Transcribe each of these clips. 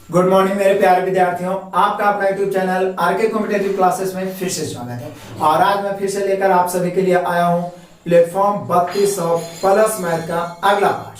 Good morning मेरे प्यारे विद्यार्थियों, आपका अपना YouTube channel RK competitive classes में फिर से स्वागत है। और आज मैं फिर से लेकर आप सभी के लिए आया हूं प्लेटफॉर्म 3200 प्लस मैथ का अगला पार्ट।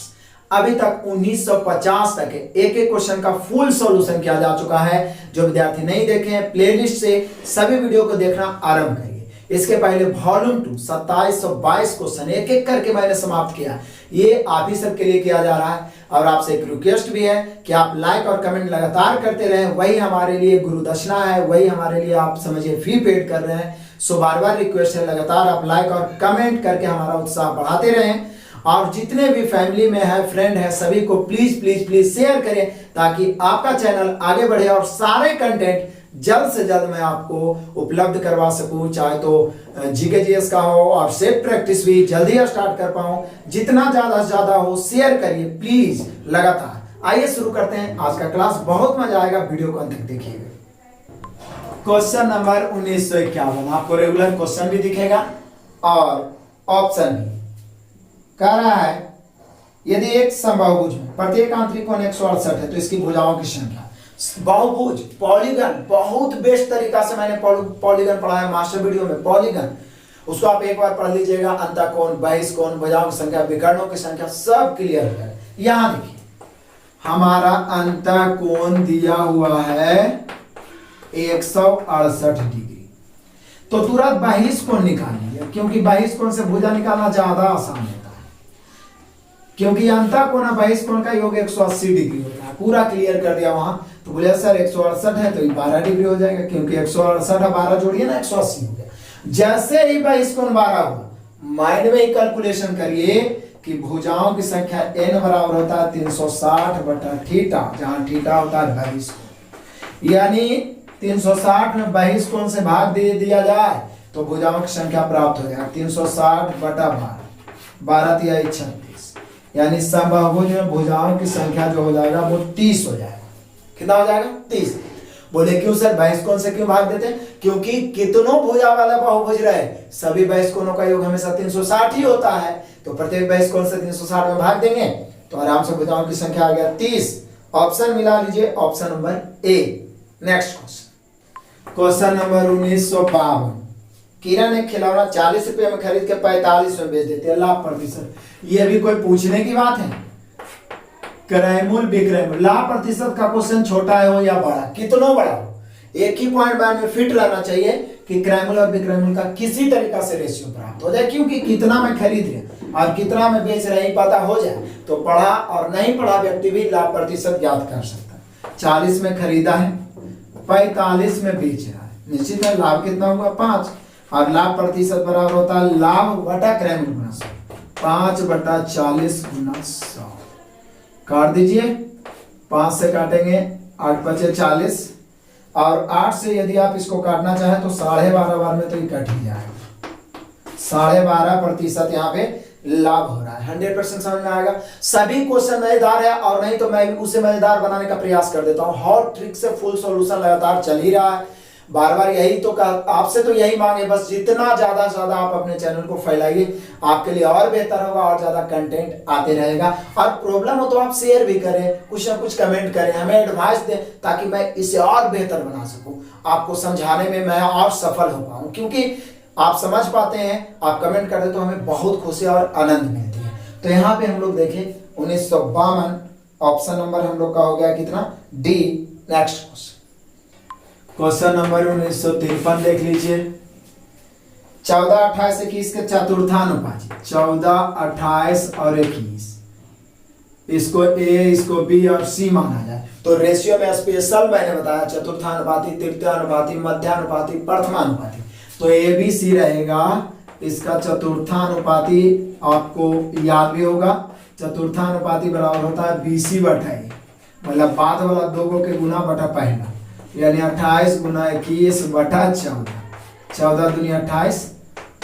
अभी तक 1950 तक एक एक क्वेश्चन का फुल सॉल्यूशन किया जा चुका है। जो विद्यार्थी नहीं देखे हैं, प्लेलिस्ट से सभी वीडियो को देखना आरंभ करिए। इसके पहले वॉल्यूम 2 2722 क्वेश्चन एक एक करके मैंने समाप्त किया। ये आप ही सबके लिए किया जा रहा है और आपसे एक रिक्वेस्ट भी है कि आप लाइक और कमेंट लगातार करते रहें। वही हमारे लिए गुरु दक्षिणा है, वही हमारे लिए आप समझिए फी पेड कर रहे हैं। सो बार बार रिक्वेस्ट है, लगातार आप लाइक और कमेंट करके हमारा उत्साह बढ़ाते रहें। और जितने भी फैमिली में है, फ्रेंड है, सभी को प्लीज प्लीज प्लीज शेयर करें ताकि आपका चैनल आगे बढ़े और सारे कंटेंट जल्द से जल्द मैं आपको उपलब्ध करवा सकूं। चाहे तो जीके जीएस का हो और सेट प्रैक्टिस भी जल्दी स्टार्ट कर पाऊं। जितना ज्यादा से ज्यादा हो शेयर करिए प्लीज लगातार। आइए शुरू करते हैं आज का क्लास। बहुत मजा आएगा, वीडियो को अंत तक देखिएगा। क्वेश्चन नंबर 1951 आपको रेगुलर क्वेश्चन भी दिखेगा और ऑप्शन भी। कह रहा है यदि एक समबाहुभुज में प्रत्येक आंतरिक कोण 168 है तो इसकी भुजाओं की संख्या। बहुभुज पॉलीगन बहुत बेस्ट तरीका से मैंने पॉलीगन पढ़ाया मास्टर वीडियो में। पॉलीगन उसको आप एक बार पढ़ लीजिएगा। अंतःकोण, बहिष्कोण, भुजाओं की संख्या, विकर्णों की संख्या सब क्लियर है। यहां देखिए हमारा अंतःकोण दिया हुआ है 168 डिग्री। तो तुरंत बहिष्कोण निकालिए क्योंकि बहिष्कोण से भुजा निकालना ज्यादा आसान होता है। क्योंकि अंतःकोण बहिष्कोण का योग 180 डिग्री होता है। पूरा क्लियर कर दिया वहां। तो बोले सर 168 है तो 12 डिग्री हो जाएगा क्योंकि 168 और 12 जोड़िए ना 180 हो गया। जैसे ही बहिष्कोण 12 हुआ, माइंड में ही कैलकुलेशन करिए कि भुजाओं की संख्या n बराबर होता है 360 बटा थीटा, जहां थीटा होता है बहिष्कोण। यानी 360 में बहिष्कोण से भाग दे दिया जाए तो भुजाओं की संख्या प्राप्त हो जाएगा 360 बटा 12 तिहाई 36। यानी समबाहुभुज में भुजाओं की संख्या जो हो जाएगा वो 30 हो जाएगा। कितना हो जाएगा? 30। बोले क्यों सर बहिष्कोण से क्यों भाग देते हैं? क्योंकि कितनों भुजा वाला बहुभुज रहे सभी बहिष्कोणों का योग हमेशा 360 ही होता है। तो प्रत्येक बहिष्कोण से 360 में भाग देंगे तो आराम से भुजाओं की संख्या आ गया 30। ऑप्शन मिला लीजिए, option number A. Next question, question number 1952। किरण एक खिलौना 40 रुपए में खरीद के 45 में बेच देते हैं, लाभ प्रतिशत। ये भी कोई पूछने की बात है? क्रयमूल्य विक्रयमूल्य, लाभ प्रतिशत का क्वेश्चन छोटा है हो या बड़ा, कितना बड़ा हो, एक ही पॉइंट में फिट रहना चाहिए कि क्रयमूल्य और विक्रयमूल्य का किसी तरीका से रेशियो प्राप्त हो जाए। क्योंकि कितना में खरीद रहे और कितना में बेच रहे पता हो जाए तो पढ़ा और नहीं पढ़ा व्यक्ति भी लाभ प्रतिशत ज्ञात कर सकता है। 40 में खरीदा है, 45 में बेच रहा है, निश्चित है लाभ कितना हुआ 5। और लाभ प्रतिशत बराबर होता है लाभ बटा क्रयमूल्य गुना 100। 5 बटा 40 गुना 100। काट दीजिए, 5 से काटेंगे 8 बचे 40 और 8 से यदि आप इसको काटना चाहें तो 12.5 बार में तो ये कट ही जाएगा। 12.5% यहाँ पे लाभ हो रहा है। 100% समझ में आएगा। सभी क्वेश्चन मजेदार है और नहीं तो मैं भी उसे मजेदार बनाने का प्रयास कर देता हूँ। हॉट ट्रिक से फुल सॉल्यूशन लगातार चल ही रहा है। बार बार यही तो आपसे तो यही मांगे, बस जितना ज्यादा से ज्यादा आप अपने चैनल को फैलाइए आपके लिए और बेहतर होगा और ज्यादा कंटेंट आते रहेगा। और प्रॉब्लम हो तो आप शेयर भी करें, कुछ ना कुछ कमेंट करें, हमें एडवाइस दें ताकि मैं इसे और बेहतर बना सकूं, आपको समझाने में मैं और सफल हो पाऊं। क्योंकि आप समझ पाते हैं, आप कमेंट करते तो हमें बहुत खुशी और आनंद मिलती है। तो यहाँ पे हम लोग देखें 1952, ऑप्शन नंबर हम लोग का हो गया कितना? D. Next question, question number 1953 देख लीजिए। 14, 28, 21 के चतुर्थानुपाती 14, 28 और 21, इसको ए, इसको बी और सी माना जाए तो रेशियो में स्पेशल मैंने बताया चतुर्थानुपाती, तृतीयानुपाती, मध्यानुपाती, प्रथमानुपाती। तो ए बी सी रहेगा। इसका चतुर्थानुपाती आपको याद भी होगा, चतुर्थानुपाती बराबर होता है BC बटा ए, मतलब बाद वाला दो को के गुना बटा पहला, यानी 28 गुना 21 बटा 14। 14 दूनी 28,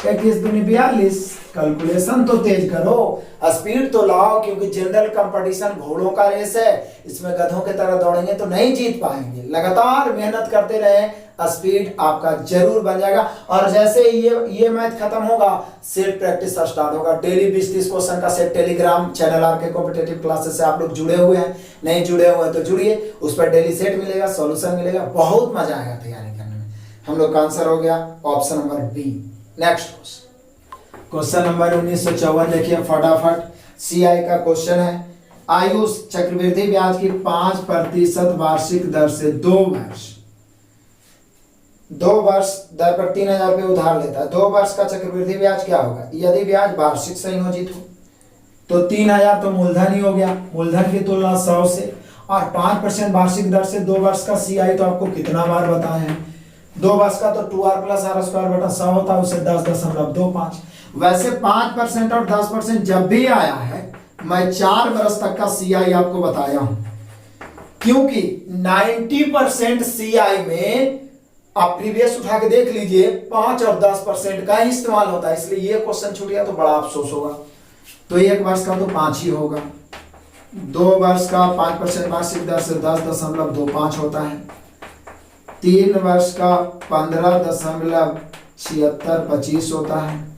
21 दूनी 42। कैलकुलेशन तो तेज करो, स्पीड तो लाओ, क्योंकि जनरल कंपटीशन घोड़ों का रेस है, इसमें गधों की तरह दौड़ेंगे तो नहीं जीत पाएंगे। लगातार मेहनत करते रहे, स्पीड आपका जरूर बन जाएगा। और जैसे ये मैथ खत्म होगा, सेट प्रैक्टिस स्टार्ट होगा। डेली 20-30 क्वेश्चन का सेट टेलीग्राम चैनल आर के कॉम्पिटिटिव क्लासेस से आप लोग जुड़े हुए हैं, नहीं जुड़े हुए हैं तो जुड़िए, उस पर डेली सेट मिलेगा, सॉल्यूशन मिलेगा, बहुत मजा आएगा तैयारी करने में। हम लोग का आंसर हो गया option number B. Next question number 1954 देखिए फटाफट, सीआई का क्वेश्चन है। आयुष चक्रवृद्धि ब्याज की 5% वार्षिक दर से 2 वर्ष दर पर 3000 रुपये उधार लेता है। 2 वर्ष का चक्रवृद्धि ब्याज क्या होगा? यदि ब्याज वार्षिक संयोजित हो तो 3000 तो मूलधन ही हो गया, मूलधन की तुलना 100 से, और 5% वार्षिक दर से 2 वर्ष का सीआई तो आपको कितना बार बताए हैं, 2 वर्ष का तो 2r + r² बटा 100 होता है, उसे 10.25। वैसे 5% और 10% जब भी आया है, मैं 4 वर्ष तक का सीआई आपको बताया हूं, क्योंकि 90% सीआई में आप प्रीवियस उठा के देख लीजिए 5 और 10% का ही इस्तेमाल होता है, इसलिए ये क्वेश्चन छूट गया तो बड़ा अफसोस होगा। तो 1 वर्ष का तो 5 ही होगा, 2 वर्ष का 5% वार्षिक दर से 10.25 होता है, 3 वर्ष का 15.7625 होता है,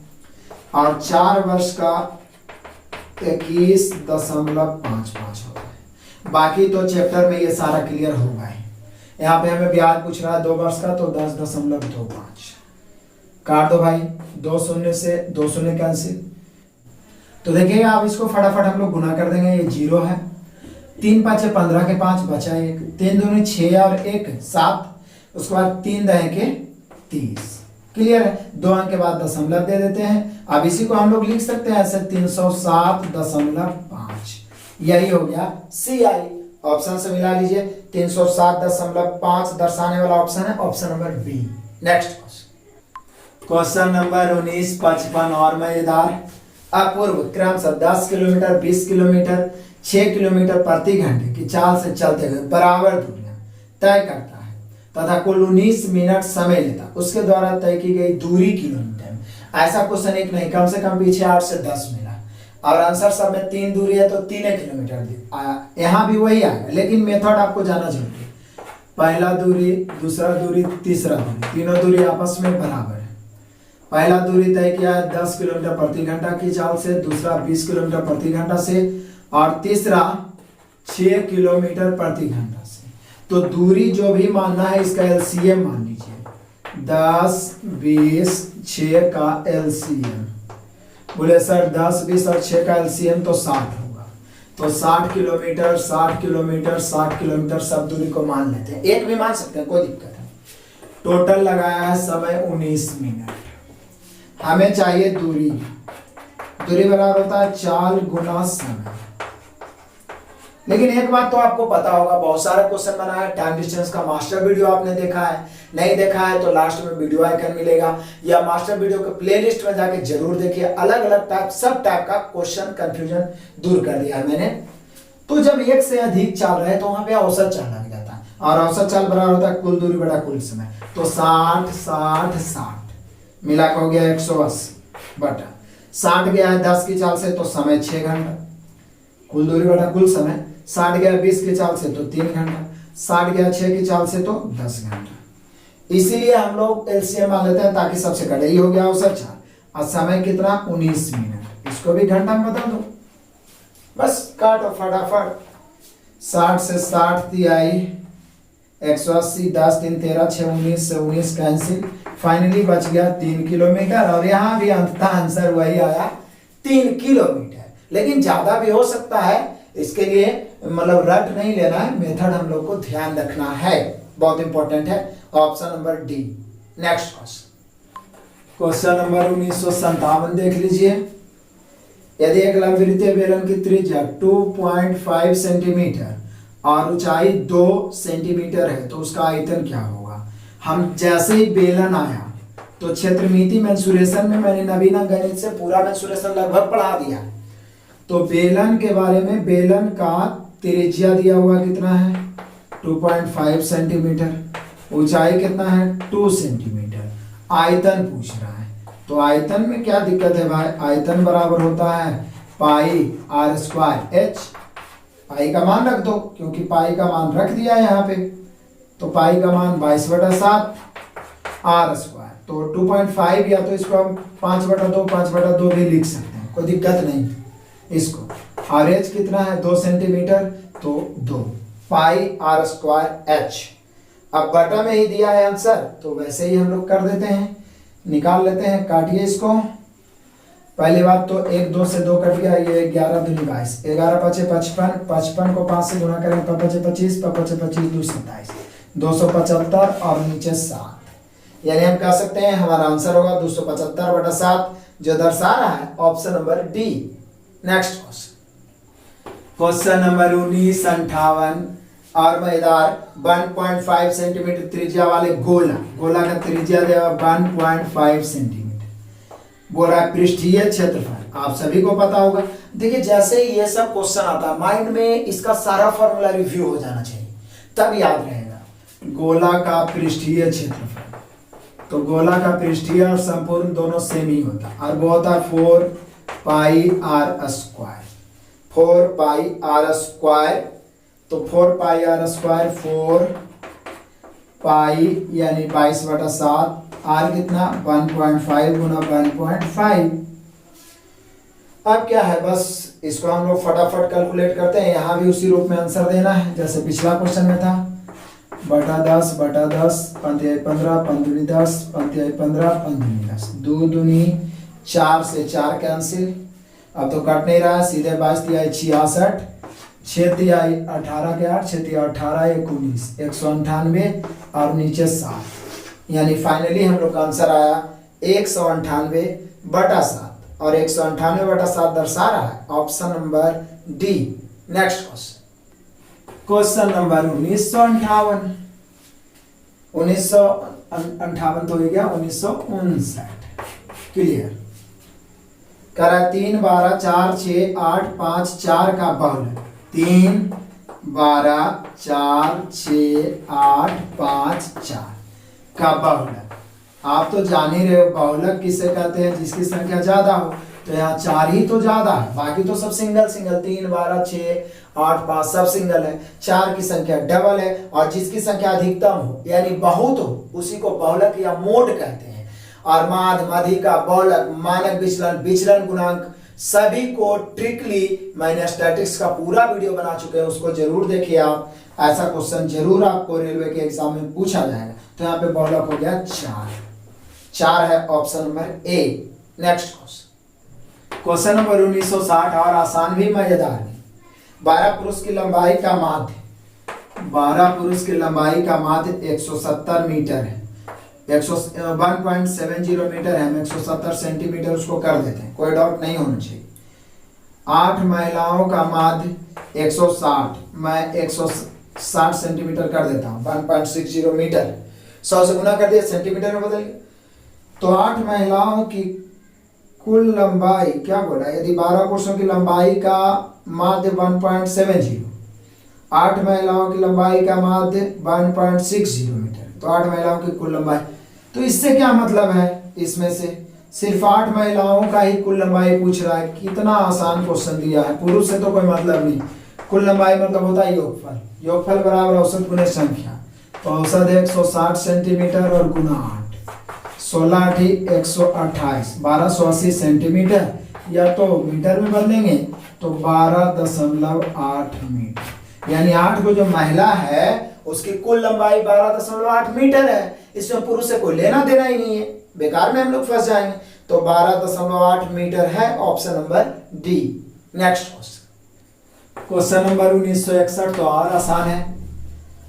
और 4 वर्ष का 21.55 होता है। बाकी तो चैप्टर में ये सारा क्लियर होगा ही। यहाँ पे हमें ब्याज पूछ रहा है 2 वर्ष का, तो 10.25 काट दो भाई, 2 शून्य से 2 शून्य कैंसिल। तो देखिएगा आप इसको फटाफट हम लोग गुना कर देंगे, ये 0 है, 3 5 15 के 5 बचा 1, 3 दूनी 6 और 1 7, उसके बाद 3 दहे के 30। क्लियर है? 2 अंक के बाद दशमलव दे देते हैं। अब इसी को हम लोग लिख सकते हैं ऐसे 307.5, यही हो गया सीआई। ऑप्शन से मिला लीजिए, 307.5 दर्शाने वाला ऑप्शन है option number B. Next question number 1955 और मजेदार। अपूर्व क्रमशः 10 किलोमीटर, 20 किलोमीटर, 6 किलोमीटर प्रति घंटे की चाल से चलते हुए बराबर दूरियां तय करता है तथा कुल 19 मिनट समय लेता, उसके द्वारा तय की गई दूरी किलोमीटर में। ऐसा क्वेश्चन एक नहीं, कम से कम पीछे 8 से 10 मिला, और आंसर सब में 3 दूरी है तो 3 किलोमीटर आया। यहाँ भी वही आएगा, लेकिन मेथड आपको जाना जरूरी है। पहला दूरी, दूसरा दूरी, तीसरा दूरी, तीनों दूरी आपस में बराबर है। पहला दूरी तय किया है 10 किलोमीटर प्रति घंटा की चाल से, दूसरा 20 किलोमीटर प्रति घंटा से, और तीसरा 6 किलोमीटर प्रति घंटा से। तो दूरी जो भी मानना है इसका एलसीएम मान लीजिए, 10, 20, 6 का एलसीएम। बोले सर 10, 20 और 6 का एलसीएम तो 60 होगा, तो 60 किलोमीटर 60 किलोमीटर 60 किलोमीटर सब दूरी को मान लेते हैं, एक भी मान सकते हैं, कोई दिक्कत नहीं। टोटल लगाया है समय 19 मिनट। हमें चाहिए दूरी, दूरी बराबर होता है चाल गुना समय। लेकिन एक बात तो आपको पता होगा, बहुत सारे क्वेश्चन बना है, टाइम डिस्टेंस का मास्टर वीडियो आपने देखा है, नहीं देखा है तो लास्ट में वीडियो आइकन मिलेगा, या मास्टर वीडियो के प्लेलिस्ट में जाके जरूर देखिए। अलग अलग टाइप, सब टाइप का क्वेश्चन कंफ्यूजन दूर कर दिया है मैंने। तो जब एक से अधिक चाल रहे तो वहां पे औसत चाल लग जाता है, और औसत चाल बराबर होता है कुल दूरी बटा कुल समय। तो 60 60 60 मिला के हो गया 180 बटा 60 गया है 10 की चाल से तो समय 6 घंटा, कुल दूरी बटा कुल समय। 60 गया 20 की चाल से तो 3 घंटा, 60 गया 6 की चाल से तो 10 घंटा। इसीलिए हम लोग एलसीएम मान लेते हैं ताकि सबसे कटे ही हो गया औसत चाल। और समय कितना 19 मिनट, इसको भी घंटा में बता दो, बस काटो फटाफट। 60 से 60 तिहाई, 180, 10 3 13 6 19 से 19 कैंसिल, फाइनली बच गया 3 किलोमीटर। और यहाँ भी अंततः आंसर वही आया 3 किलोमीटर। लेकिन ज्यादा भी हो सकता है, इसके लिए मतलब रट नहीं लेना है, मेथड हम लोग को ध्यान रखना है, बहुत इंपॉर्टेंट है। Option number D. Next question number 1957 देख लीजिए। यदि एक लंबवृत्तीय बेलन की त्रिज्या 2.5 सेंटीमीटर और ऊंचाई 2 सेंटीमीटर है तो उसका आयतन क्या होगा? हम जैसे ही बेलन आया तो क्षेत्रमिति मेंसुरेशन में मैंने नवीन गणित से पूरा मेंसुरेशन लगभग पढ़ा दिया। तो बेलन के बारे में, बेलन का त्रिज्या दिया हुआ कितना है 2.5 सेंटीमीटर, ऊंचाई कितना है 2 सेंटीमीटर, आयतन पूछ रहा है। तो आयतन में क्या दिक्कत है भाई, आयतन बराबर होता है पाई आर स्क्वायर एच। पाई का मान रख दो, क्योंकि पाई का मान रख दिया है यहाँ पे, तो पाई का मान 22/7 आर स्क्वायर। तो 2.5 या तो इसको हम 5/2 भी लिख सकते हैं, कोई दिक्कत नहीं इसको। और एच कितना है 2 सेंटीमीटर, तो 2 पाई आर स्क्वायर एच। अब बटा में ही दिया है आंसर, तो वैसे ही हम लोग कर देते हैं, निकाल लेते हैं। काटिए इसको। पहली बात तो 1 2 से 2 कट गया, ये 11 दूनी 22, 11 5 55, 55 को 5 से गुणा करें 5 25, 5 25 2 27, 275 और नीचे 7। यानी हम कह सकते हैं हमारा आंसर होगा 275/7, जो दर्शा रहा है option number D. Next question number 19 58 और मजेदार 1.5 सेंटीमीटर त्रिज्या वाले गोला का त्रिज्या देगा 1.5 सेंटीमीटर। बोला पृष्ठीय क्षेत्रफल, आप सभी को पता होगा। देखिए जैसे ये सब क्वेश्चन आता है माइंड में इसका सारा फॉर्मूला रिव्यू हो जाना चाहिए, तब याद रहेगा। गोला का पृष्ठीय क्षेत्रफल, तो गोला का पृष्ठीय और संपूर्ण दोनों सेम ही होता है, और वो होता है 4 pi R square. 4 pi R square, तो 4 पाई आर स्क्वायर 4 पाई यानी 22/7, आर कितना 1.5 गुना 1.5। अब क्या है, बस इसको हम लोग फटाफट कैलकुलेट करते हैं। यहाँ भी उसी रूप में आंसर देना है जैसे पिछला क्वेश्चन में था। बटा 10 बटा 10, 5 15, 5 10, 5 15, 5 10, 2 दूनी 4 से 4 कैंसिल। अब तो कट नहीं रहा है, सीधे 22 दिया 66, 6 दिया 18 के 8, 6 दिया 18 19, 198 और नीचे 7। यानी फाइनली हम लोग का आंसर आया 198/7, और 198/7 दर्शा रहा है option number D. Next question number 1958। 1958 तो हो गया 1959। क्लियर करा 3 12 4 6 8 5 4 का बहुलक, 3 12 4 6 8 5 4 का बहुलक। आप तो जान ही रहे हो बहुलक किसे कहते हैं, जिसकी संख्या ज्यादा हो। तो यहाँ 4 ही तो ज्यादा है, बाकी तो सब सिंगल सिंगल, 3 12 6 8 5 सब सिंगल है। 4 की संख्या डबल है, और जिसकी संख्या अधिकतम हो यानी बहुत हो उसी को बहुलक या मोड कहते हैं। और माध्य, मध्यिका, बहुलक, मानक विचलन, विचलन गुणांक, सभी को ट्रिकली मैंने स्टैटिस्टिक्स का पूरा वीडियो बना चुके हैं, उसको जरूर देखिए आप। ऐसा क्वेश्चन जरूर आपको रेलवे के एग्जाम में पूछा जाएगा। तो यहाँ पे बहुलक हो गया 4 है option number A. Next question number 1960 और आसान भी मजेदार भी। 12 पुरुष की लंबाई का माध्य, 12 पुरुष की लंबाई का माध्य 170 मीटर है। 1.70 मीटर है, हम 170 सेंटीमीटर उसको कर देते हैं, कोई डाउट नहीं होना चाहिए। 8 महिलाओं का माध्य 160, मैं 160 सेंटीमीटर कर देता हूँ, 1.60 मीटर। 100 से गुना कर दिया, सेंटीमीटर में बदल गया। तो 8 महिलाओं की कुल लंबाई क्या बोला, यदि 12 पुरुषों की लंबाई का माध्य 1.70, 8 महिलाओं की लंबाई का माध्य 1.60 मीटर, तो 8 महिलाओं की कुल लंबाई। तो इससे क्या मतलब है, इसमें से सिर्फ 8 महिलाओं का ही कुल लंबाई पूछ रहा है। कितना आसान क्वेश्चन दिया है, पुरुष से तो कोई मतलब नहीं। कुल लंबाई मतलब होता है योगफल, योगफल बराबर औसत गुने संख्या। तो औसत 160 सेंटीमीटर और गुना 8, 16 × 128, 1280 सेंटीमीटर, या तो मीटर में बदलेंगे तो 12.8 मीटर। यानी 8 को जो महिला है उसकी कुल लंबाई 12.8 मीटर है। इसमें पुरुष से कोई लेना देना ही नहीं है, बेकार में हम लोग फंस जाएंगे। तो 12.8 मीटर है option number D. Next question number 1961 तो और आसान है।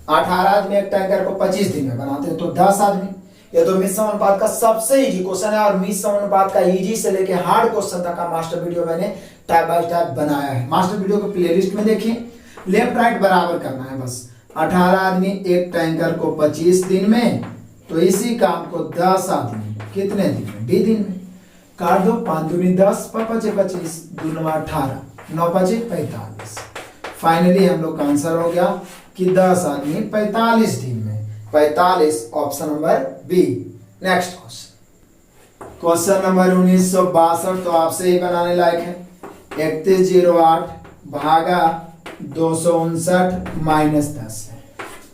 18 आदमी एक टैंकर को 25 दिन में बनाते हैं, तो 10 आदमी। ये तो मिश्र अनुपात का सबसे इजी क्वेश्चन है, और मिश्र अनुपात का इजी से लेके हार्ड क्वेश्चन तक का मास्टर वीडियो मैंने टाइप बाय टाइप बनाया है। मास्टर वीडियो को प्लेलिस्ट में देखिए, लेफ्ट राइट बराबर करना है बस। 18 आदमी एक टैंकर को 25 दिन में, तो इसी काम को 10 आदमी कितने दिन में, डी दिन में। काट दो, 5 दूनी 10, 5 5 25, 2 9 18, 9 5 45। फाइनली हम लोग का आंसर हो गया कि 10 आदमी 45 दिन में, 45 option number B. Next question question number 1962 तो आपसे ही बनाने लायक है। 3108 भागा 259 माइनस 10 है।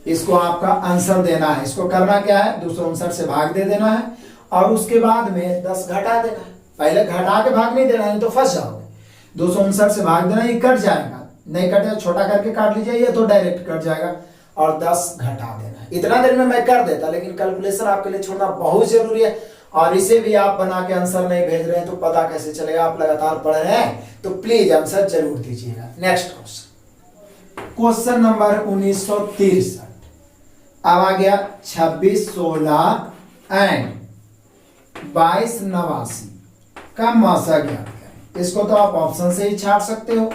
इसको आपका आंसर देना है। इसको करना क्या है, 259 से भाग दे देना है और उसके बाद में 10 घटा देना है। पहले घटा के भाग नहीं देना है तो फंस जाओगे। 259 से भाग देना, ये कट जाएगा, नहीं कटे छोटा करके काट लीजिए, ये तो डायरेक्ट कट जाएगा और 10 घटा देना है। इतना देर में मैं कर देता, लेकिन कैलकुलेशन आपके लिए छोड़ना बहुत जरूरी है और इसे भी आप बना के आंसर नहीं भेज रहे हैं तो पता कैसे चलेगा। आप लगातार पढ़ रहे हैं तो प्लीज आंसर जरूर दीजिएगा। Next question, question number 1963। अब आ गया 2616 एंड 2289 का मासा ज्ञात करें। इसको तो आप ऑप्शन से ही छाट सकते हो,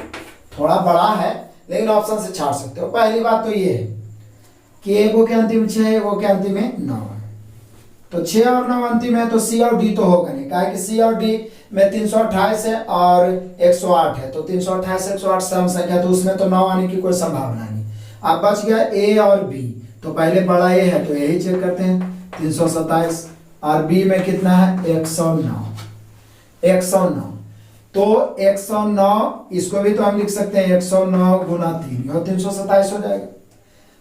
थोड़ा बड़ा है लेकिन ऑप्शन से छाट सकते हो। पहली बात तो ये है कि एगो के अंतिम 6 एगो के अंतिम में 9 है, तो 6 और 9 अंतिम है तो सी और डी तो होगा नहीं, क्या कि सी और डी में 328 है और 108 है, तो 328 108 सम संख्या, तो उसमें तो 9 आने की कोई संभावना नहीं। अब बच गया ए और बी, तो पहले बड़ा ए है तो यही चेक करते हैं 327 और बी में कितना है 109। तो 109 इसको भी तो हम लिख सकते हैं 109 गुना 3, और 327 हो जाएगा।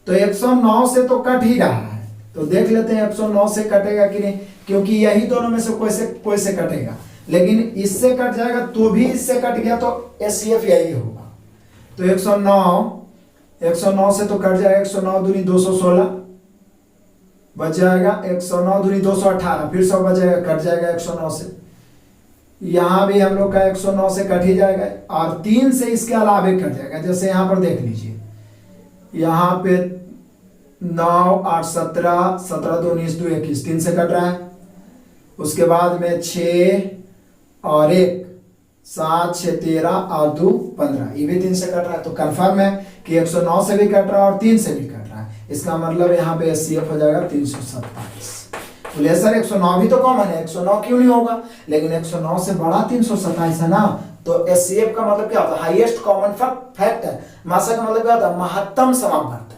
तो 109 से तो कट ही रहा है, तो देख लेते हैं 109 से कटेगा कि नहीं, क्योंकि यही दोनों में से कोई से कटेगा, लेकिन इससे कट जाएगा तो भी इससे कट गया तो एचसीएफ यही होगा। तो 109 से तो कट जाएगा, 109 दूनी 216 बच जाएगा, 109 दूनी 218 फिर 100 बच जाएगा, कट जाएगा 109 से। यहां भी हम लोग का 109 से कट ही जाएगा और 3 से इसके अलावे कट जाएगा। जैसे यहां पर देख लीजिए, यहाँ पे 9 8 17 17 2 19 2 21 3 से कट रहा है। उसके बाद में 6 और 1 7 6 13 और 2 15, ये भी 3 से कट रहा है। तो कंफर्म है कि 109 से भी कट रहा है और 3 से भी कट रहा है। इसका मतलब यहाँ पे एचसीएफ हो जाएगा 327। बोले सर 109 भी तो कॉमन है, 109 क्यों नहीं होगा, लेकिन 109 से बड़ा 327 है ना, तो एचसीएफ का मतलब क्या होता है, हाईएस्ट कॉमन फैक्टर। मासा का मतलब क्या होता है, महत्तम समापवर्तक,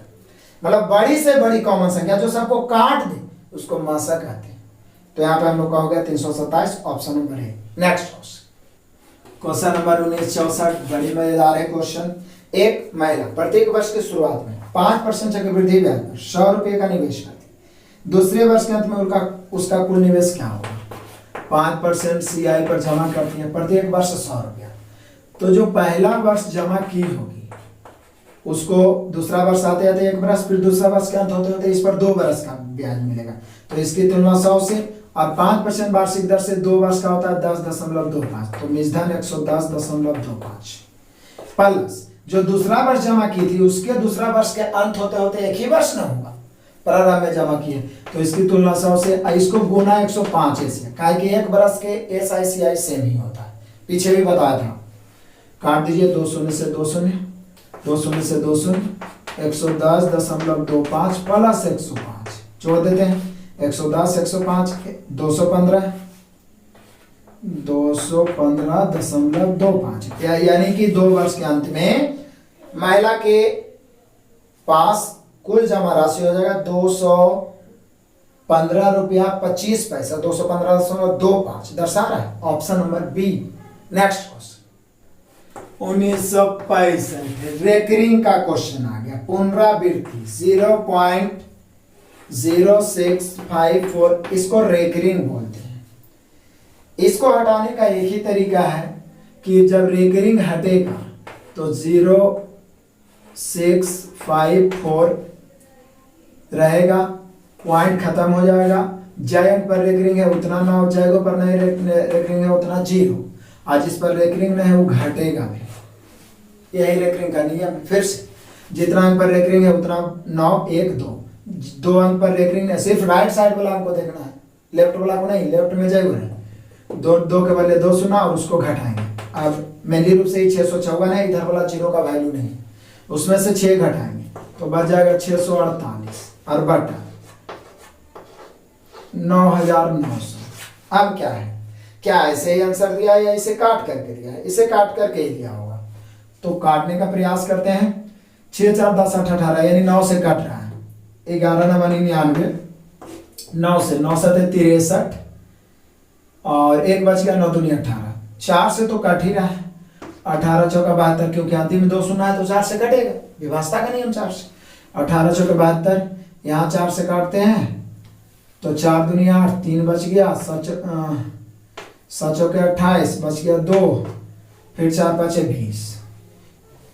मतलब बड़ी से बड़ी कॉमन संख्या जो सबको काट दे उसको मासा कहते हैं। तो यहाँ पे हम लोग का हो गया 327, ऑप्शन नंबर है। नेक्स्ट क्वेश्चन नंबर 1964, बड़ी मजेदार है क्वेश्चन। एक महिला प्रत्येक वर्ष की शुरुआत में 5% चक्रवृद्धि ब्याज पर 100 रुपये का निवेश करती है। दूसरे वर्ष के अंत में उसका कुल निवेश क्या होगा। 5% सीआई पर जमा करती है, प्रत्येक वर्ष 100 रुपया। तो जो पहला वर्ष जमा की होगी उसको दूसरा वर्ष आते आते 1 बरस, फिर दूसरा वर्ष के अंत होते होते इस पर 2 बरस का ब्याज मिलेगा। तो इसकी तुलना 100 से, और 5% वार्षिक दर से 2 वर्ष का होता है 10.25, तो मूलधन 110.25 प्लस जो दूसरा वर्ष जमा की थी उसके दूसरा वर्ष के अंत होते होते एक ही वर्ष न होगा, प्रारंभ में जमा किए, तो इसकी तुलना 100 से, इसको गुना 105 से, क्या कि 1 बरस के एसआईसीआई सेम ही होता है, पीछे भी बताया था। काट दीजिए 2 शून्य से 2 शून्य, 2 शून्य से 2 शून्य, 110.25 प्लस 105 जोड़ देते हैं, 110 105 215 215.25, यानी कि 2 वर्ष के अंत में महिला के पास कुल जमा राशि हो जाएगा 215 रुपया 25 पैसा, 215.25 दर्शा रहा है, option number B. Next question 1965 recurring का क्वेश्चन आ गया। पुनरावृत्ति 0.0654, इसको रेकरिंग बोलते हैं। इसको हटाने का एक ही तरीका है कि जब रेकरिंग हटेगा तो 0.654 रहेगा, पॉइंट खत्म हो जाएगा। जय अंक पर रेकरिंग है उतना 9, जय को पर नहीं रेकरिंग है उतना 0, आज इस पर रेकरिंग नहीं है वो घटेगा भी। यही रेकरिंग का नियम है। फिर से जितना अंक पर रेकरिंग है उतना 9 1 2 अंक पर रेकरिंग है, सिर्फ राइट साइड वाला हमको देखना है, लेफ्ट वाला को नहीं। लेफ्ट में जय है 2 के बदले 2 सुना और उसको घटाएंगे। अब मेनली रूप से ही 654 है, इधर वाला 0 का वैल्यू नहीं, उसमें से 6 घटाएंगे तो बच जाएगा 648 और बटा 9900। अब क्या है, क्या ऐसे ही आंसर दिया है या इसे काट करके दिया है? इसे काट करके ही दिया होगा, तो काटने का प्रयास करते हैं। 6 4 10 8 18 यानी 9 से कट रहा है, 11 9 99, 9 से 9 7 63 और 1 बच गया, 9 दूनी 18, 4 से तो कट ही रहा है, 18 चौका 72, क्योंकि अंतिम में 2 शून्य है तो 4 से कटेगा, विभाजता का नियम 4 से। 18 चौका 72, यहाँ 4 से काटते हैं तो 4 दूनी 8, 3 बच गया, 7 चौके 28, बच गया 2, फिर 4 बचे 20।